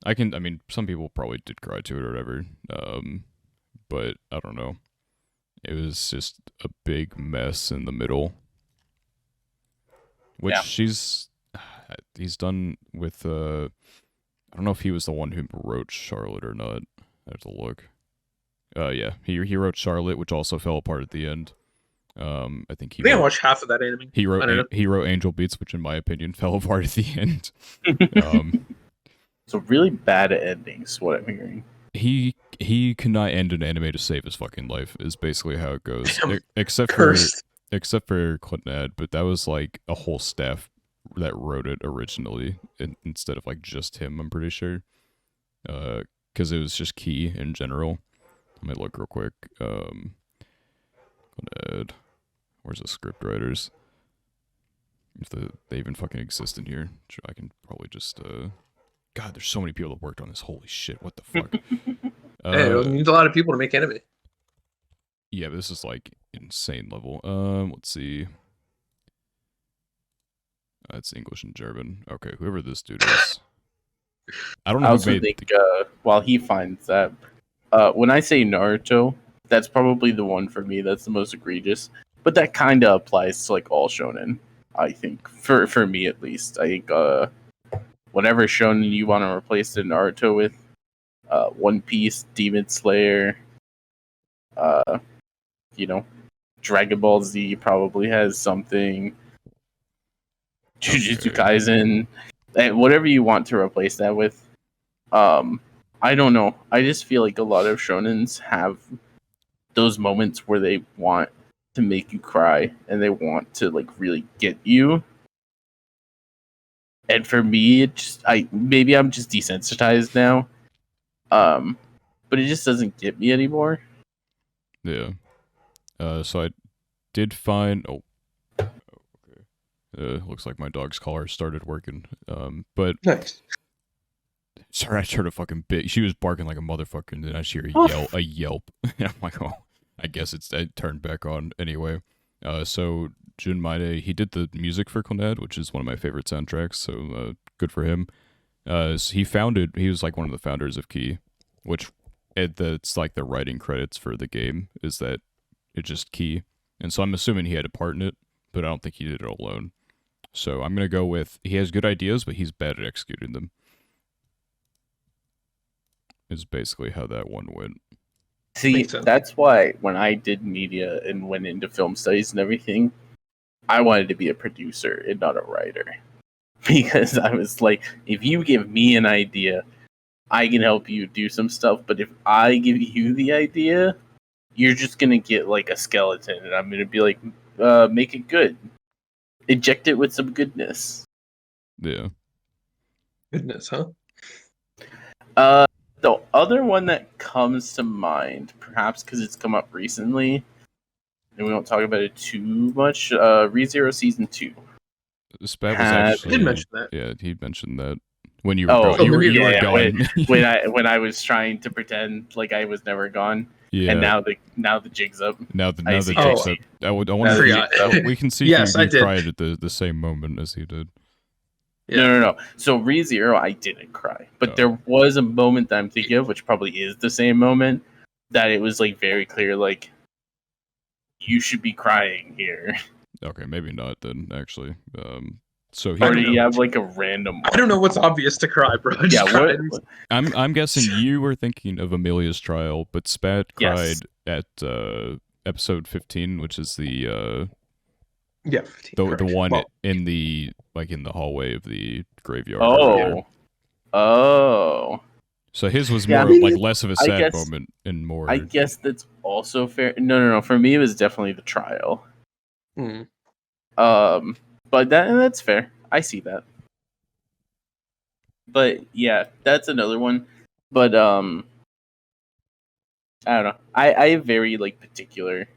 [SPEAKER 1] I mean, some people probably did cry to it or whatever. But I don't know. It was just a big mess in the middle, which he's done with. I don't know if he was the one who wrote Charlotte or not. I have to look. Yeah, he wrote Charlotte, which also fell apart at the end. I think
[SPEAKER 3] I watched half of that anime.
[SPEAKER 1] He wrote Angel Beats, which in my opinion fell apart at the end.
[SPEAKER 2] So really bad at endings. What I'm hearing.
[SPEAKER 1] He cannot end an anime to save his fucking life. Is basically how it goes. Except
[SPEAKER 3] Cursed.
[SPEAKER 1] for Clinton, but that was like a whole staff that wrote it originally instead of like just him. I'm pretty sure. Because it was just Key in general. Let me look real quick. Where's the script writers? If they even fucking exist in here, I can probably just. God, there's so many people that worked on this. Holy shit! What the fuck?
[SPEAKER 3] Hey, it needs a lot of people to make anime.
[SPEAKER 1] Yeah, but this is like insane level. Let's see. It's English and German. Okay, whoever this dude is. I don't know.
[SPEAKER 2] I also think while he finds that, when I say Naruto, that's probably the one for me that's the most egregious. But that kind of applies to like all shonen. I think for me at least. I think whatever shonen you want to replace the Naruto with, One Piece, Demon Slayer, Dragon Ball Z probably has something. Jujutsu Kaisen, and whatever you want to replace that with. I don't know. I just feel like a lot of shonens have those moments where they want to make you cry and they want to like really get you. And for me, maybe I'm just desensitized now. But it just doesn't get me anymore.
[SPEAKER 1] Yeah. So I did find. Oh. Okay. Looks like my dog's collar started working. But
[SPEAKER 3] nice.
[SPEAKER 1] Sorry, I heard a fucking bit. She was barking like a motherfucker, and then I just hear a yelp. And I'm like, oh, I guess it turned back on anyway. So Jun Maide, he did the music for Clannad, which is one of my favorite soundtracks. So good for him. So he was like one of the founders of Key, which it's like the writing credits for the game is that it's just Key, and so I'm assuming he had a part in it, but I don't think he did it alone. So I'm gonna go with he has good ideas, but he's bad at executing them. Is basically how that one went.
[SPEAKER 2] See, that's why when I did media and went into film studies and everything, I wanted to be a producer and not a writer. Because I was like, if you give me an idea, I can help you do some stuff. But if I give you the idea, you're just going to get like a skeleton. And I'm going to be like, make it good. Inject it with some goodness.
[SPEAKER 1] Yeah.
[SPEAKER 3] Goodness, huh?
[SPEAKER 2] The other one that comes to mind, perhaps because it's come up recently, and we don't talk about it too much, ReZero Season 2.
[SPEAKER 1] Spat was actually...
[SPEAKER 3] I did mention that.
[SPEAKER 1] Yeah, he mentioned that. When you were gone. You were gone.
[SPEAKER 2] when I was trying to pretend like I was never gone.
[SPEAKER 1] Yeah.
[SPEAKER 2] And now the jig's up.
[SPEAKER 1] Now the jig's up. I wonder if we can see
[SPEAKER 3] yes,
[SPEAKER 1] if you cried at the same moment as he did.
[SPEAKER 2] Yeah. No. So ReZero, I didn't cry, but there was a moment that I'm thinking of, which probably is the same moment, that it was like very clear, like you should be crying here.
[SPEAKER 1] Okay, maybe not then. Actually, so
[SPEAKER 3] I
[SPEAKER 2] Or
[SPEAKER 3] don't
[SPEAKER 2] do
[SPEAKER 1] he.
[SPEAKER 2] you
[SPEAKER 3] know.
[SPEAKER 2] have like a random
[SPEAKER 3] I don't know what's obvious to cry, bro. I just
[SPEAKER 2] Yeah,
[SPEAKER 3] cried.
[SPEAKER 1] I'm guessing you were thinking of Amelia's trial, but Spat
[SPEAKER 2] Yes.
[SPEAKER 1] cried at episode 15, which is
[SPEAKER 3] Yeah, 15,
[SPEAKER 1] the
[SPEAKER 3] correct.
[SPEAKER 1] one
[SPEAKER 3] Well,
[SPEAKER 1] in the in the hallway of the graveyard or whatever.
[SPEAKER 2] Oh. Oh.
[SPEAKER 1] So his was
[SPEAKER 2] Yeah.
[SPEAKER 1] more like less of a
[SPEAKER 2] I
[SPEAKER 1] sad
[SPEAKER 2] guess
[SPEAKER 1] moment and
[SPEAKER 2] I
[SPEAKER 1] more.
[SPEAKER 2] guess that's also fair. No. For me, it was definitely the trial.
[SPEAKER 3] hmm.
[SPEAKER 2] Um, but that's fair. I see that. But yeah, that's another one. But I don't know. I have very like particular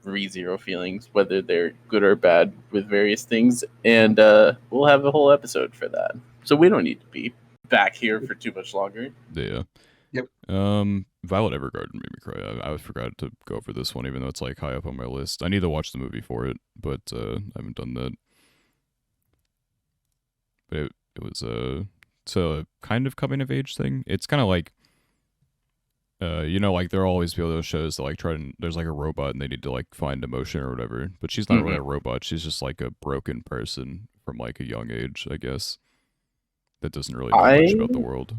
[SPEAKER 2] ReZero feelings, whether they're good or bad with various things, and we'll have a whole episode for that. So we don't need to be back here for too much longer.
[SPEAKER 1] Yeah.
[SPEAKER 3] Yep.
[SPEAKER 1] Violet Evergarden made me cry. I forgot to go over this one, even though it's like high up on my list. I need to watch the movie for it, but I haven't done that. But it was it's a kind of coming of age thing. It's kind of like like there will always be those shows that like try to there's like a robot and they need to like find emotion or whatever. But she's not really a robot. She's just like a broken person from like a young age, I guess. That doesn't really know much about the world.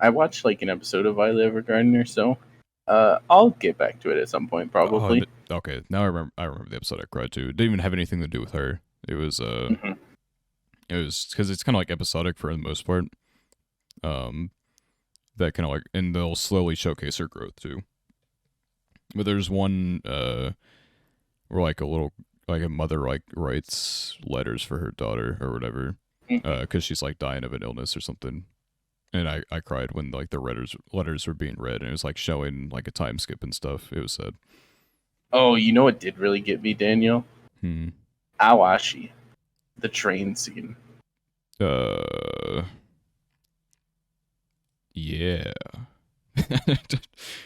[SPEAKER 2] I watched like an episode of Violet Evergarden or so. I'll get back to it at some point, probably.
[SPEAKER 1] Okay, now I remember the episode I cried to. It didn't even have anything to do with her. It was it was because it's kind of like episodic for the most part. That kind of like, and they'll slowly showcase her growth too. But there's one where like a mother like writes letters for her daughter or whatever, because she's like dying of an illness or something. And I cried when like the letters were being read, and it was like showing like a time skip and stuff. It was sad.
[SPEAKER 2] Oh, you know what did really get me, Daniel? Awashi, the train scene.
[SPEAKER 1] Yeah.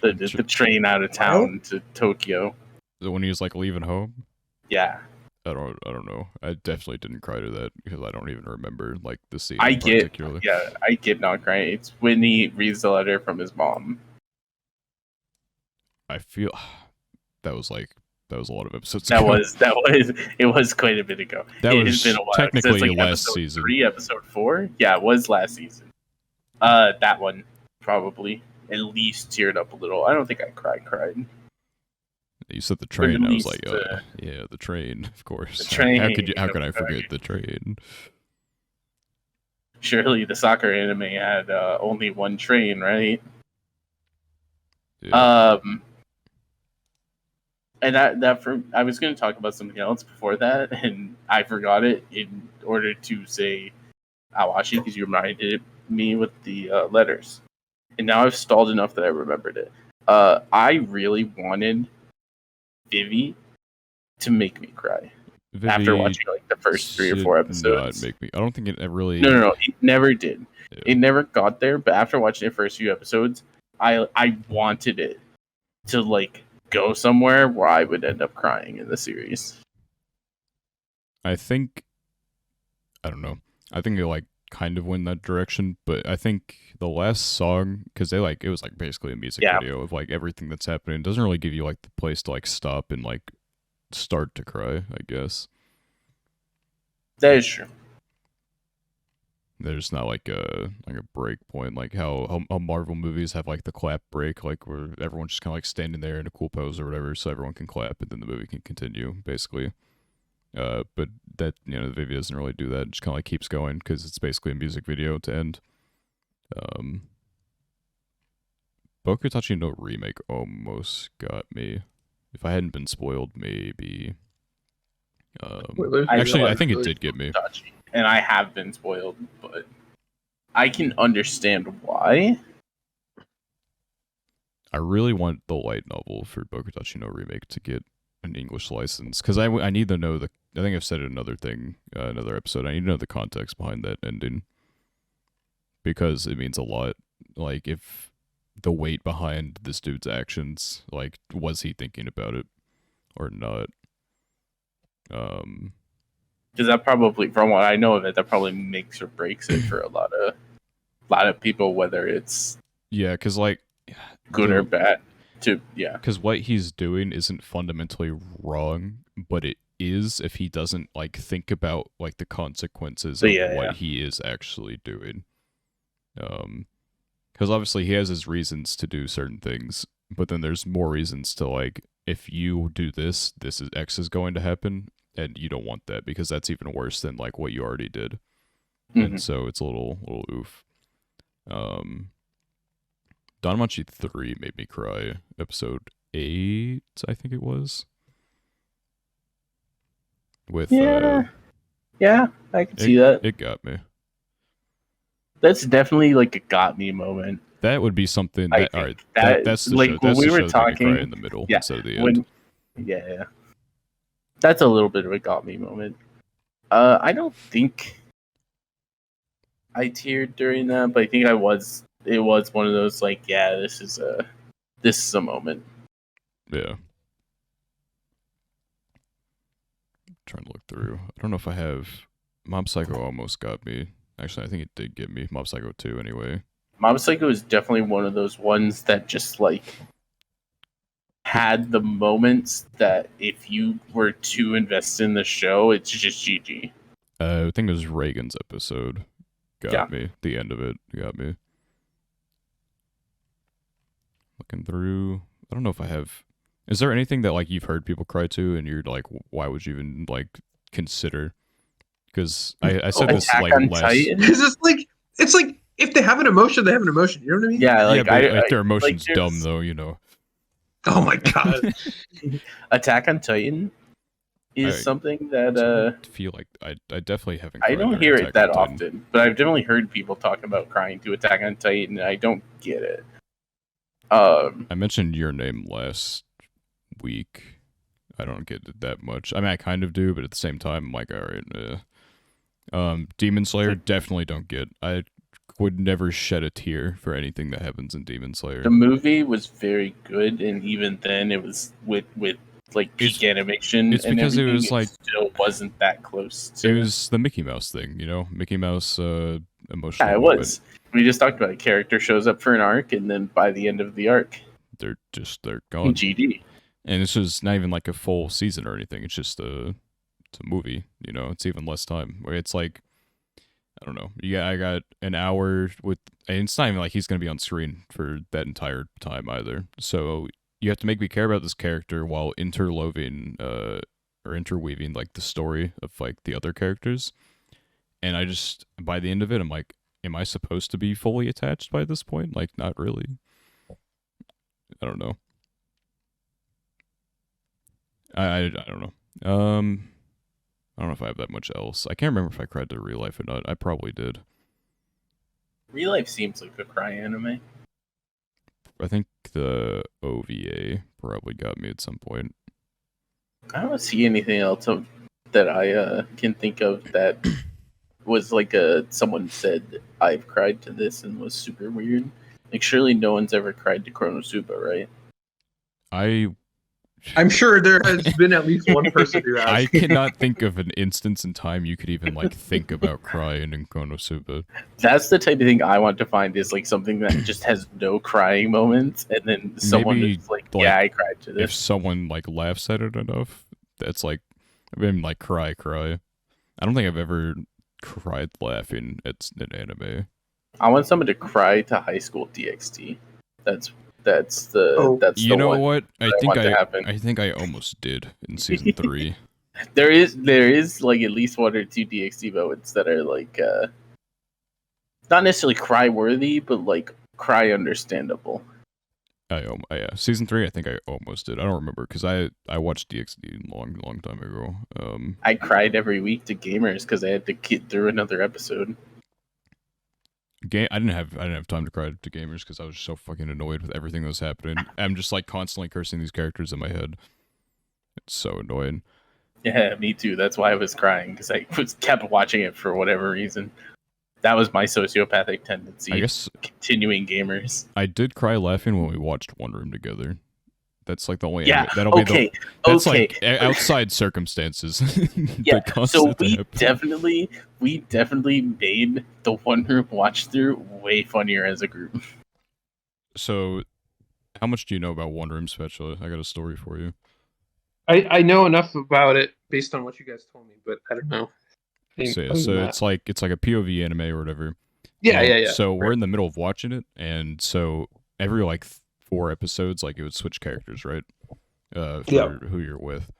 [SPEAKER 2] The train out of town to Tokyo.
[SPEAKER 1] When he was like leaving home.
[SPEAKER 2] Yeah.
[SPEAKER 1] I don't know. I definitely didn't cry to that because I don't even remember like the scene
[SPEAKER 2] I
[SPEAKER 1] particularly.
[SPEAKER 2] get not crying. It's when he reads the letter from his mom.
[SPEAKER 1] I feel that was a lot of episodes
[SPEAKER 2] That
[SPEAKER 1] ago.
[SPEAKER 2] was it was quite a bit ago.
[SPEAKER 1] It
[SPEAKER 2] has been a while.
[SPEAKER 1] technically
[SPEAKER 2] Like
[SPEAKER 1] last
[SPEAKER 2] episode
[SPEAKER 1] season.
[SPEAKER 2] 3, episode 4. Yeah, it was last season. That one probably at least teared up a little. I don't think I cried.
[SPEAKER 1] You said the train. I was like,
[SPEAKER 2] least,
[SPEAKER 1] yeah, the train, of course.
[SPEAKER 2] The train.
[SPEAKER 1] How could I forget the train?
[SPEAKER 2] Surely the soccer anime had only one train, right?
[SPEAKER 1] Yeah.
[SPEAKER 2] And I was going to talk about something else before that, and I forgot it in order to say Awashi because you reminded me with the letters, and now I've stalled enough that I remembered it. I really wanted Vivi to make me cry after watching like the first 3 or 4 episodes.
[SPEAKER 1] Not make me. I don't think it really.
[SPEAKER 2] No, it never did.
[SPEAKER 1] Yeah.
[SPEAKER 2] It never got there. But after watching the first few episodes, I wanted it to like go somewhere where I would end up crying in the series.
[SPEAKER 1] I think. I don't know. I think it like kind of went that direction, but I think the last song, because it was like basically a music video of like everything that's happening, it doesn't really give you like the place to like stop and like start to cry, I guess.
[SPEAKER 2] That is true.
[SPEAKER 1] There's not like a break point, like how Marvel movies have like the clap break, like where everyone's just kind of like standing there in a cool pose or whatever, so everyone can clap and then the movie can continue, basically. But that the video doesn't really do that. It just kind of like keeps going because it's basically a music video to end. Bokutachi no Remake almost got me. If I hadn't been spoiled, maybe. Actually, I think it did get me.
[SPEAKER 2] And I have been spoiled, but I can understand why.
[SPEAKER 1] I really want the light novel for Bokutachi no Remake to get an English license because I need to know I think I've said it another episode. I need to know the context behind that ending because it means a lot. Like if the weight behind this dude's actions, like was he thinking about it or not?
[SPEAKER 2] Because that probably, from what I know of it, that probably makes or breaks it for a lot of people, whether it's
[SPEAKER 1] because like
[SPEAKER 2] good or bad.
[SPEAKER 1] Because what he's doing isn't fundamentally wrong, but it is if he doesn't like think about like the consequences
[SPEAKER 2] So,
[SPEAKER 1] of
[SPEAKER 2] yeah,
[SPEAKER 1] what
[SPEAKER 2] yeah.
[SPEAKER 1] he is actually doing. Because obviously he has his reasons to do certain things, but then there's more reasons to like, if you do this, this is X is going to happen, and you don't want that because that's even worse than like what you already did. And so it's a little oof. Danmachi 3 made me cry. Episode 8, I think it was. With
[SPEAKER 2] Yeah, I can see that.
[SPEAKER 1] It got me.
[SPEAKER 2] That's definitely like a got me moment.
[SPEAKER 1] That would be something
[SPEAKER 2] I
[SPEAKER 1] that
[SPEAKER 2] think
[SPEAKER 1] all right. That's the
[SPEAKER 2] like
[SPEAKER 1] show.
[SPEAKER 2] when
[SPEAKER 1] That's
[SPEAKER 2] we
[SPEAKER 1] the
[SPEAKER 2] were
[SPEAKER 1] show that made me cry
[SPEAKER 2] talking,
[SPEAKER 1] in the middle
[SPEAKER 2] yeah,
[SPEAKER 1] instead of the end.
[SPEAKER 2] Yeah, that's a little bit of a got me moment. I don't think I teared during that, but I think I was. It was one of those like, yeah, this is a moment.
[SPEAKER 1] Yeah. Trying to look through. I don't know if I have. Mob Psycho almost got me. Actually, I think it did get me. Mob Psycho 2 anyway.
[SPEAKER 2] Mob Psycho is definitely one of those ones that just like had the moments that if you were too invested in the show, it's just GG.
[SPEAKER 1] I think it was Reagan's episode. Got
[SPEAKER 2] Yeah.
[SPEAKER 1] me. The end of it got me. Looking through. I don't know if I have. Is there anything that like you've heard people cry to, and you're like, why would you even like consider? Because I said this
[SPEAKER 2] Attack
[SPEAKER 1] like
[SPEAKER 2] on
[SPEAKER 1] last.
[SPEAKER 2] Titan?
[SPEAKER 3] Because it's like if they have an emotion, they have an emotion. You know what I mean?
[SPEAKER 2] Yeah, like
[SPEAKER 1] yeah, but
[SPEAKER 2] I
[SPEAKER 1] their emotion's
[SPEAKER 2] like,
[SPEAKER 1] dumb though, you know.
[SPEAKER 3] Oh my god.
[SPEAKER 2] Attack on Titan is something that
[SPEAKER 1] I feel like I definitely haven't.
[SPEAKER 2] I
[SPEAKER 1] cried
[SPEAKER 2] don't
[SPEAKER 1] during
[SPEAKER 2] hear
[SPEAKER 1] Attack
[SPEAKER 2] it that
[SPEAKER 1] on Titan.
[SPEAKER 2] often, but I've definitely heard people talking about crying to Attack on Titan, and I don't get it.
[SPEAKER 1] I mentioned Your Name last week. I don't get it that much. I mean, I kind of do, but at the same time, I'm like, all right. Demon Slayer definitely don't get. I would never shed a tear for anything that happens in Demon Slayer.
[SPEAKER 2] The movie was very good, and even then, it was with like peak animation.
[SPEAKER 1] It's because it was like
[SPEAKER 2] still wasn't that close. To
[SPEAKER 1] it was the Mickey Mouse thing, you know, Mickey Mouse emotional.
[SPEAKER 2] Yeah, it
[SPEAKER 1] moment.
[SPEAKER 2] was. We just talked about it. A character shows up for an arc, and then by the end of the arc,
[SPEAKER 1] they're gone.
[SPEAKER 2] GG.
[SPEAKER 1] And this was not even like a full season or anything. It's just it's a movie, you know. It's even less time. Where it's like, I don't know. Yeah, I got an hour with, and it's not even like he's gonna be on screen for that entire time either. So you have to make me care about this character while interweaving like the story of like the other characters. And I just, by the end of it, I'm like, am I supposed to be fully attached by this point? Like, not really. I don't know. I don't know. I don't know if I have that much else. I can't remember if I cried to Real Life or not. I probably did.
[SPEAKER 2] Real Life seems like a cry anime.
[SPEAKER 1] I think the OVA probably got me at some point.
[SPEAKER 2] I don't see anything else that I can think of that was like someone said I've cried to this and was super weird. Like surely no one's ever cried to Konosuba, right?
[SPEAKER 3] I'm sure there has been at least one person who has.
[SPEAKER 1] I cannot think of an instance in time you could even like think about crying in Konosuba.
[SPEAKER 2] That's the type of thing I want to find is like something that just has no crying moments, and then someone
[SPEAKER 1] Maybe,
[SPEAKER 2] is like, "Yeah, I cried to
[SPEAKER 1] If
[SPEAKER 2] this."
[SPEAKER 1] someone like laughs at it enough, that's like, I mean, like cry. I don't think I've ever cried laughing at an anime.
[SPEAKER 2] I want someone to cry to High School DxD. That's the
[SPEAKER 1] You know
[SPEAKER 2] one
[SPEAKER 1] what?
[SPEAKER 2] I want to happen.
[SPEAKER 1] I think I almost did in season 3.
[SPEAKER 2] There is like at least one or two DxD moments that are like not necessarily cry worthy, but like cry understandable.
[SPEAKER 1] Yeah, season 3. I think I almost did. I don't remember because I watched DxD a long time ago.
[SPEAKER 2] I cried every week to Gamers because I had to get through another episode.
[SPEAKER 1] I didn't have time to cry to Gamers because I was so fucking annoyed with everything that was happening. I'm just like constantly cursing these characters in my head. It's so annoying.
[SPEAKER 2] Yeah, me too. That's why I was crying because I kept watching it for whatever reason. That was my sociopathic tendency.
[SPEAKER 1] I guess
[SPEAKER 2] continuing Gamers.
[SPEAKER 1] I did cry laughing when we watched One Room together. That's like the only
[SPEAKER 2] that'll be
[SPEAKER 1] that's like outside circumstances.
[SPEAKER 2] Yeah, so we definitely made the One Room watch through way funnier as a group.
[SPEAKER 1] So, how much do you know about One Room Special? I got a story for you.
[SPEAKER 3] I know enough about it based on what you guys told me, but I don't know.
[SPEAKER 1] So yeah,
[SPEAKER 3] Other than
[SPEAKER 1] so
[SPEAKER 3] that-
[SPEAKER 1] it's like a POV anime or whatever.
[SPEAKER 3] yeah,
[SPEAKER 1] And
[SPEAKER 3] yeah, yeah.
[SPEAKER 1] So we're
[SPEAKER 3] Right.
[SPEAKER 1] in the middle of watching it, and so every like 4 episodes, like it would switch characters, right? For who you're with,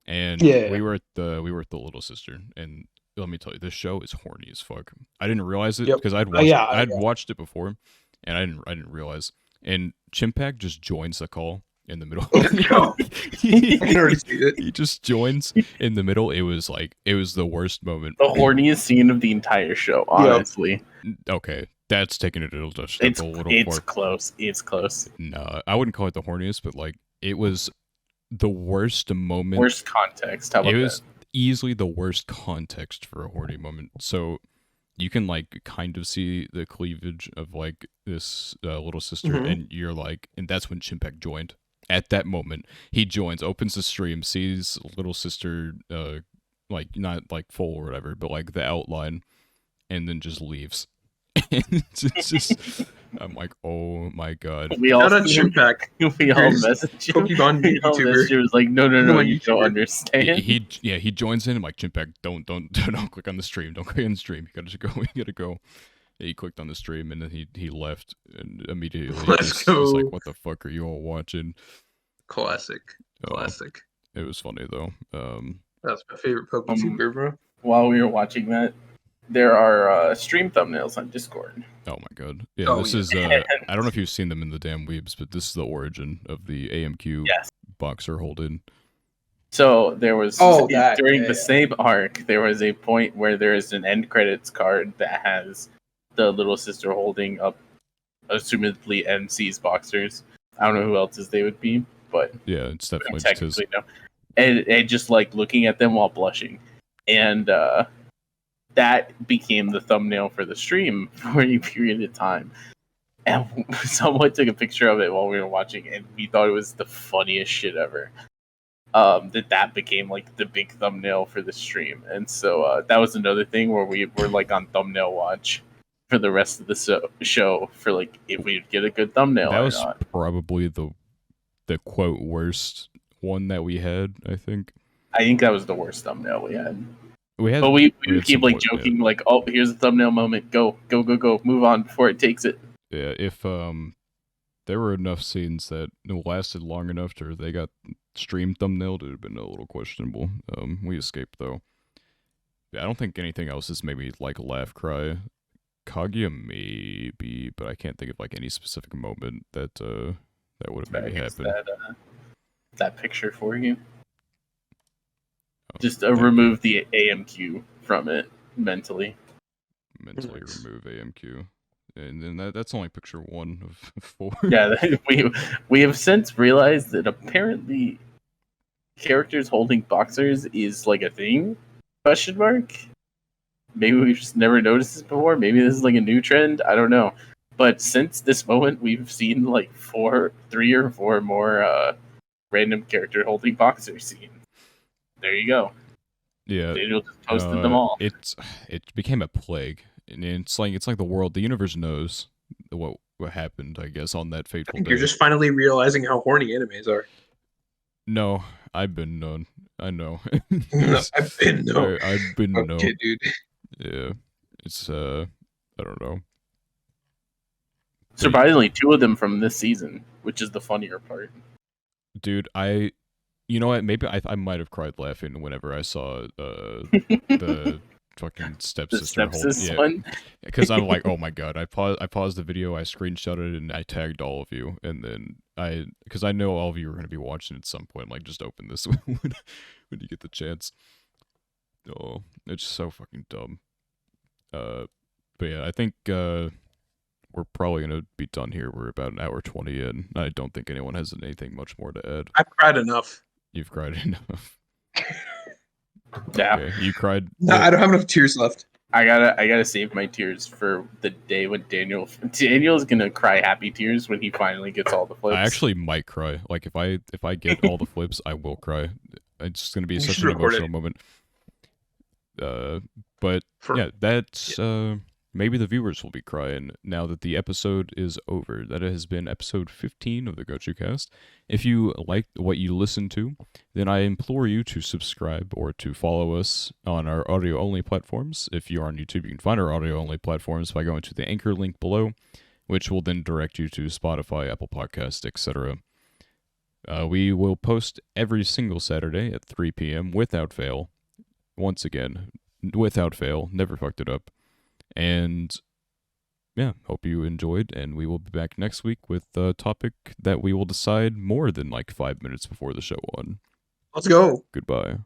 [SPEAKER 1] and
[SPEAKER 3] Yeah.
[SPEAKER 1] we were at the little sister, and let me tell you, this show is horny as fuck. I didn't realize it
[SPEAKER 3] Yep.
[SPEAKER 1] because
[SPEAKER 3] Yeah.
[SPEAKER 1] I'd watched it before, and I didn't realize. And Chimpack just joins the call in the middle.
[SPEAKER 3] No. I can already see it.
[SPEAKER 1] He just joins in the middle. It was the worst moment.
[SPEAKER 2] The horniest scene of the entire show, honestly.
[SPEAKER 1] Okay, that's taking it a little
[SPEAKER 2] It's
[SPEAKER 1] far.
[SPEAKER 2] close. It's close.
[SPEAKER 1] No, I wouldn't call it the horniest, but like it was the worst moment.
[SPEAKER 2] Worst context. How about
[SPEAKER 1] It was
[SPEAKER 2] that?
[SPEAKER 1] easily the worst context for a horny moment. So you can like kind of see the cleavage of like this little sister,
[SPEAKER 3] Mhm.
[SPEAKER 1] and you're like, and that's when Chimpek joined. At that moment, he joins, opens the stream, sees little sister, like not like full or whatever, but like the outline, and then just leaves. And it's just, I'm like, oh my god.
[SPEAKER 2] We all
[SPEAKER 3] Shout out
[SPEAKER 2] see him.
[SPEAKER 3] Chimpack,
[SPEAKER 2] We all
[SPEAKER 3] Here's
[SPEAKER 2] messaged him.
[SPEAKER 3] Pokemon
[SPEAKER 2] We all
[SPEAKER 3] YouTuber.
[SPEAKER 2] messaged him. It was like, no,
[SPEAKER 3] Pokemon
[SPEAKER 2] you don't
[SPEAKER 3] YouTuber.
[SPEAKER 2] understand.
[SPEAKER 1] He joins in. I'm like, Chimpack, don't click on the stream. Don't click on the stream. You gotta go. You gotta go. He clicked on the stream, and then he left, and immediately
[SPEAKER 3] Let's
[SPEAKER 1] just
[SPEAKER 3] go.
[SPEAKER 1] was like, what the fuck are you all watching?
[SPEAKER 3] Classic.
[SPEAKER 1] Oh,
[SPEAKER 3] Classic.
[SPEAKER 1] it was funny though.
[SPEAKER 3] That's my favorite Pokemon YouTuber, bro.
[SPEAKER 2] While we were watching that, there are stream thumbnails on Discord.
[SPEAKER 1] Oh my god. Yeah,
[SPEAKER 3] Oh,
[SPEAKER 1] this
[SPEAKER 3] yeah.
[SPEAKER 1] is I don't know if you've seen them in the damn weebs, but this is the origin of the AMQ
[SPEAKER 2] Yes.
[SPEAKER 1] boxer holding.
[SPEAKER 2] So there was during the same arc, there was a point where there is an end credits card that has the little sister holding up, assumedly MC's boxers. I don't know who else's they would be, but
[SPEAKER 1] Yeah, it's definitely just his.
[SPEAKER 2] technically no. And just like looking at them while blushing, and that became the thumbnail for the stream for a period of time. And someone took a picture of it while we were watching, and we thought it was the funniest shit ever. That became like the big thumbnail for the stream, and so that was another thing where we were like on thumbnail watch for the rest of the show for like if we'd get a good thumbnail
[SPEAKER 1] That
[SPEAKER 2] or
[SPEAKER 1] was
[SPEAKER 2] not.
[SPEAKER 1] probably the quote worst one that we had, I think.
[SPEAKER 2] I think that was the worst thumbnail we had.
[SPEAKER 1] We had,
[SPEAKER 2] But we
[SPEAKER 1] had
[SPEAKER 2] would keep
[SPEAKER 1] some
[SPEAKER 2] like
[SPEAKER 1] point, yeah.
[SPEAKER 2] joking, like, "Oh, here's a thumbnail moment. Go, move on before it takes it."
[SPEAKER 1] Yeah, if there were enough scenes that lasted long enough to they got stream thumbnailed, it would have been a little questionable. We escaped though. Yeah, I don't think anything else has made me like laugh, cry. Kaguya maybe, but I can't think of like any specific moment that that would have made me happen.
[SPEAKER 2] That picture for you.
[SPEAKER 1] Oh,
[SPEAKER 2] Just
[SPEAKER 1] thank you.
[SPEAKER 2] remove the AMQ from it mentally.
[SPEAKER 1] Mentally remove AMQ, and then that's only picture 1 of 4.
[SPEAKER 2] Yeah, we have since realized that apparently characters holding boxers is like a thing. Question mark. Maybe we've just never noticed this before. Maybe this is like a new trend. I don't know. But since this moment, we've seen like 3 or 4 more random character holding boxer scenes. There you go.
[SPEAKER 1] Yeah,
[SPEAKER 2] Daniel just posted them all.
[SPEAKER 1] It became a plague, and it's like the world, the universe knows what happened. I guess on that
[SPEAKER 3] I
[SPEAKER 1] fateful
[SPEAKER 3] think
[SPEAKER 1] day.
[SPEAKER 3] you're just finally realizing how horny animes are.
[SPEAKER 1] No, I've been known. I know.
[SPEAKER 3] No, I've been no.
[SPEAKER 1] I've been known.
[SPEAKER 3] Okay, dude.
[SPEAKER 1] Yeah, it's I don't know.
[SPEAKER 2] Surprisingly, 2 of them from this season, which is the funnier part.
[SPEAKER 1] Dude, you know what? Maybe I might have cried laughing whenever I saw the fucking
[SPEAKER 2] The
[SPEAKER 1] stepsister
[SPEAKER 2] stepsis one.
[SPEAKER 1] because I'm like, oh my god! I paused the video, I screenshotted it, and I tagged all of you, and then because I know all of you are going to be watching at some point. Like, just open this when you get the chance. Oh, it's so fucking dumb. But yeah, I think we're probably gonna be done here. We're about an hour 20 in. I don't think anyone has anything much more to add.
[SPEAKER 3] I've cried enough.
[SPEAKER 1] You've cried enough.
[SPEAKER 2] Yeah.
[SPEAKER 1] Okay, you cried.
[SPEAKER 3] No, I don't have enough tears left.
[SPEAKER 2] I gotta save my tears for the day when Daniel's gonna cry happy tears when he finally gets all the flips.
[SPEAKER 1] I actually might cry. Like if I get all the flips, I will cry. It's gonna be
[SPEAKER 3] You
[SPEAKER 1] such
[SPEAKER 3] should
[SPEAKER 1] an
[SPEAKER 3] record
[SPEAKER 1] emotional
[SPEAKER 3] it.
[SPEAKER 1] moment. But yeah, that's maybe the viewers will be crying now that the episode is over. That has been episode 15 of the Gochuucast. If you liked what you listened to, then I implore you to subscribe or to follow us on our audio-only platforms. If you're on YouTube, you can find our audio-only platforms by going to the anchor link below, which will then direct you to Spotify, Apple Podcast, etc. We will post every single Saturday at 3 p.m. without fail. Once again, without fail. Never fucked it up. And yeah, hope you enjoyed, and we will be back next week with a topic that we will decide more than like 5 minutes before the show on.
[SPEAKER 3] Let's go.
[SPEAKER 1] Goodbye.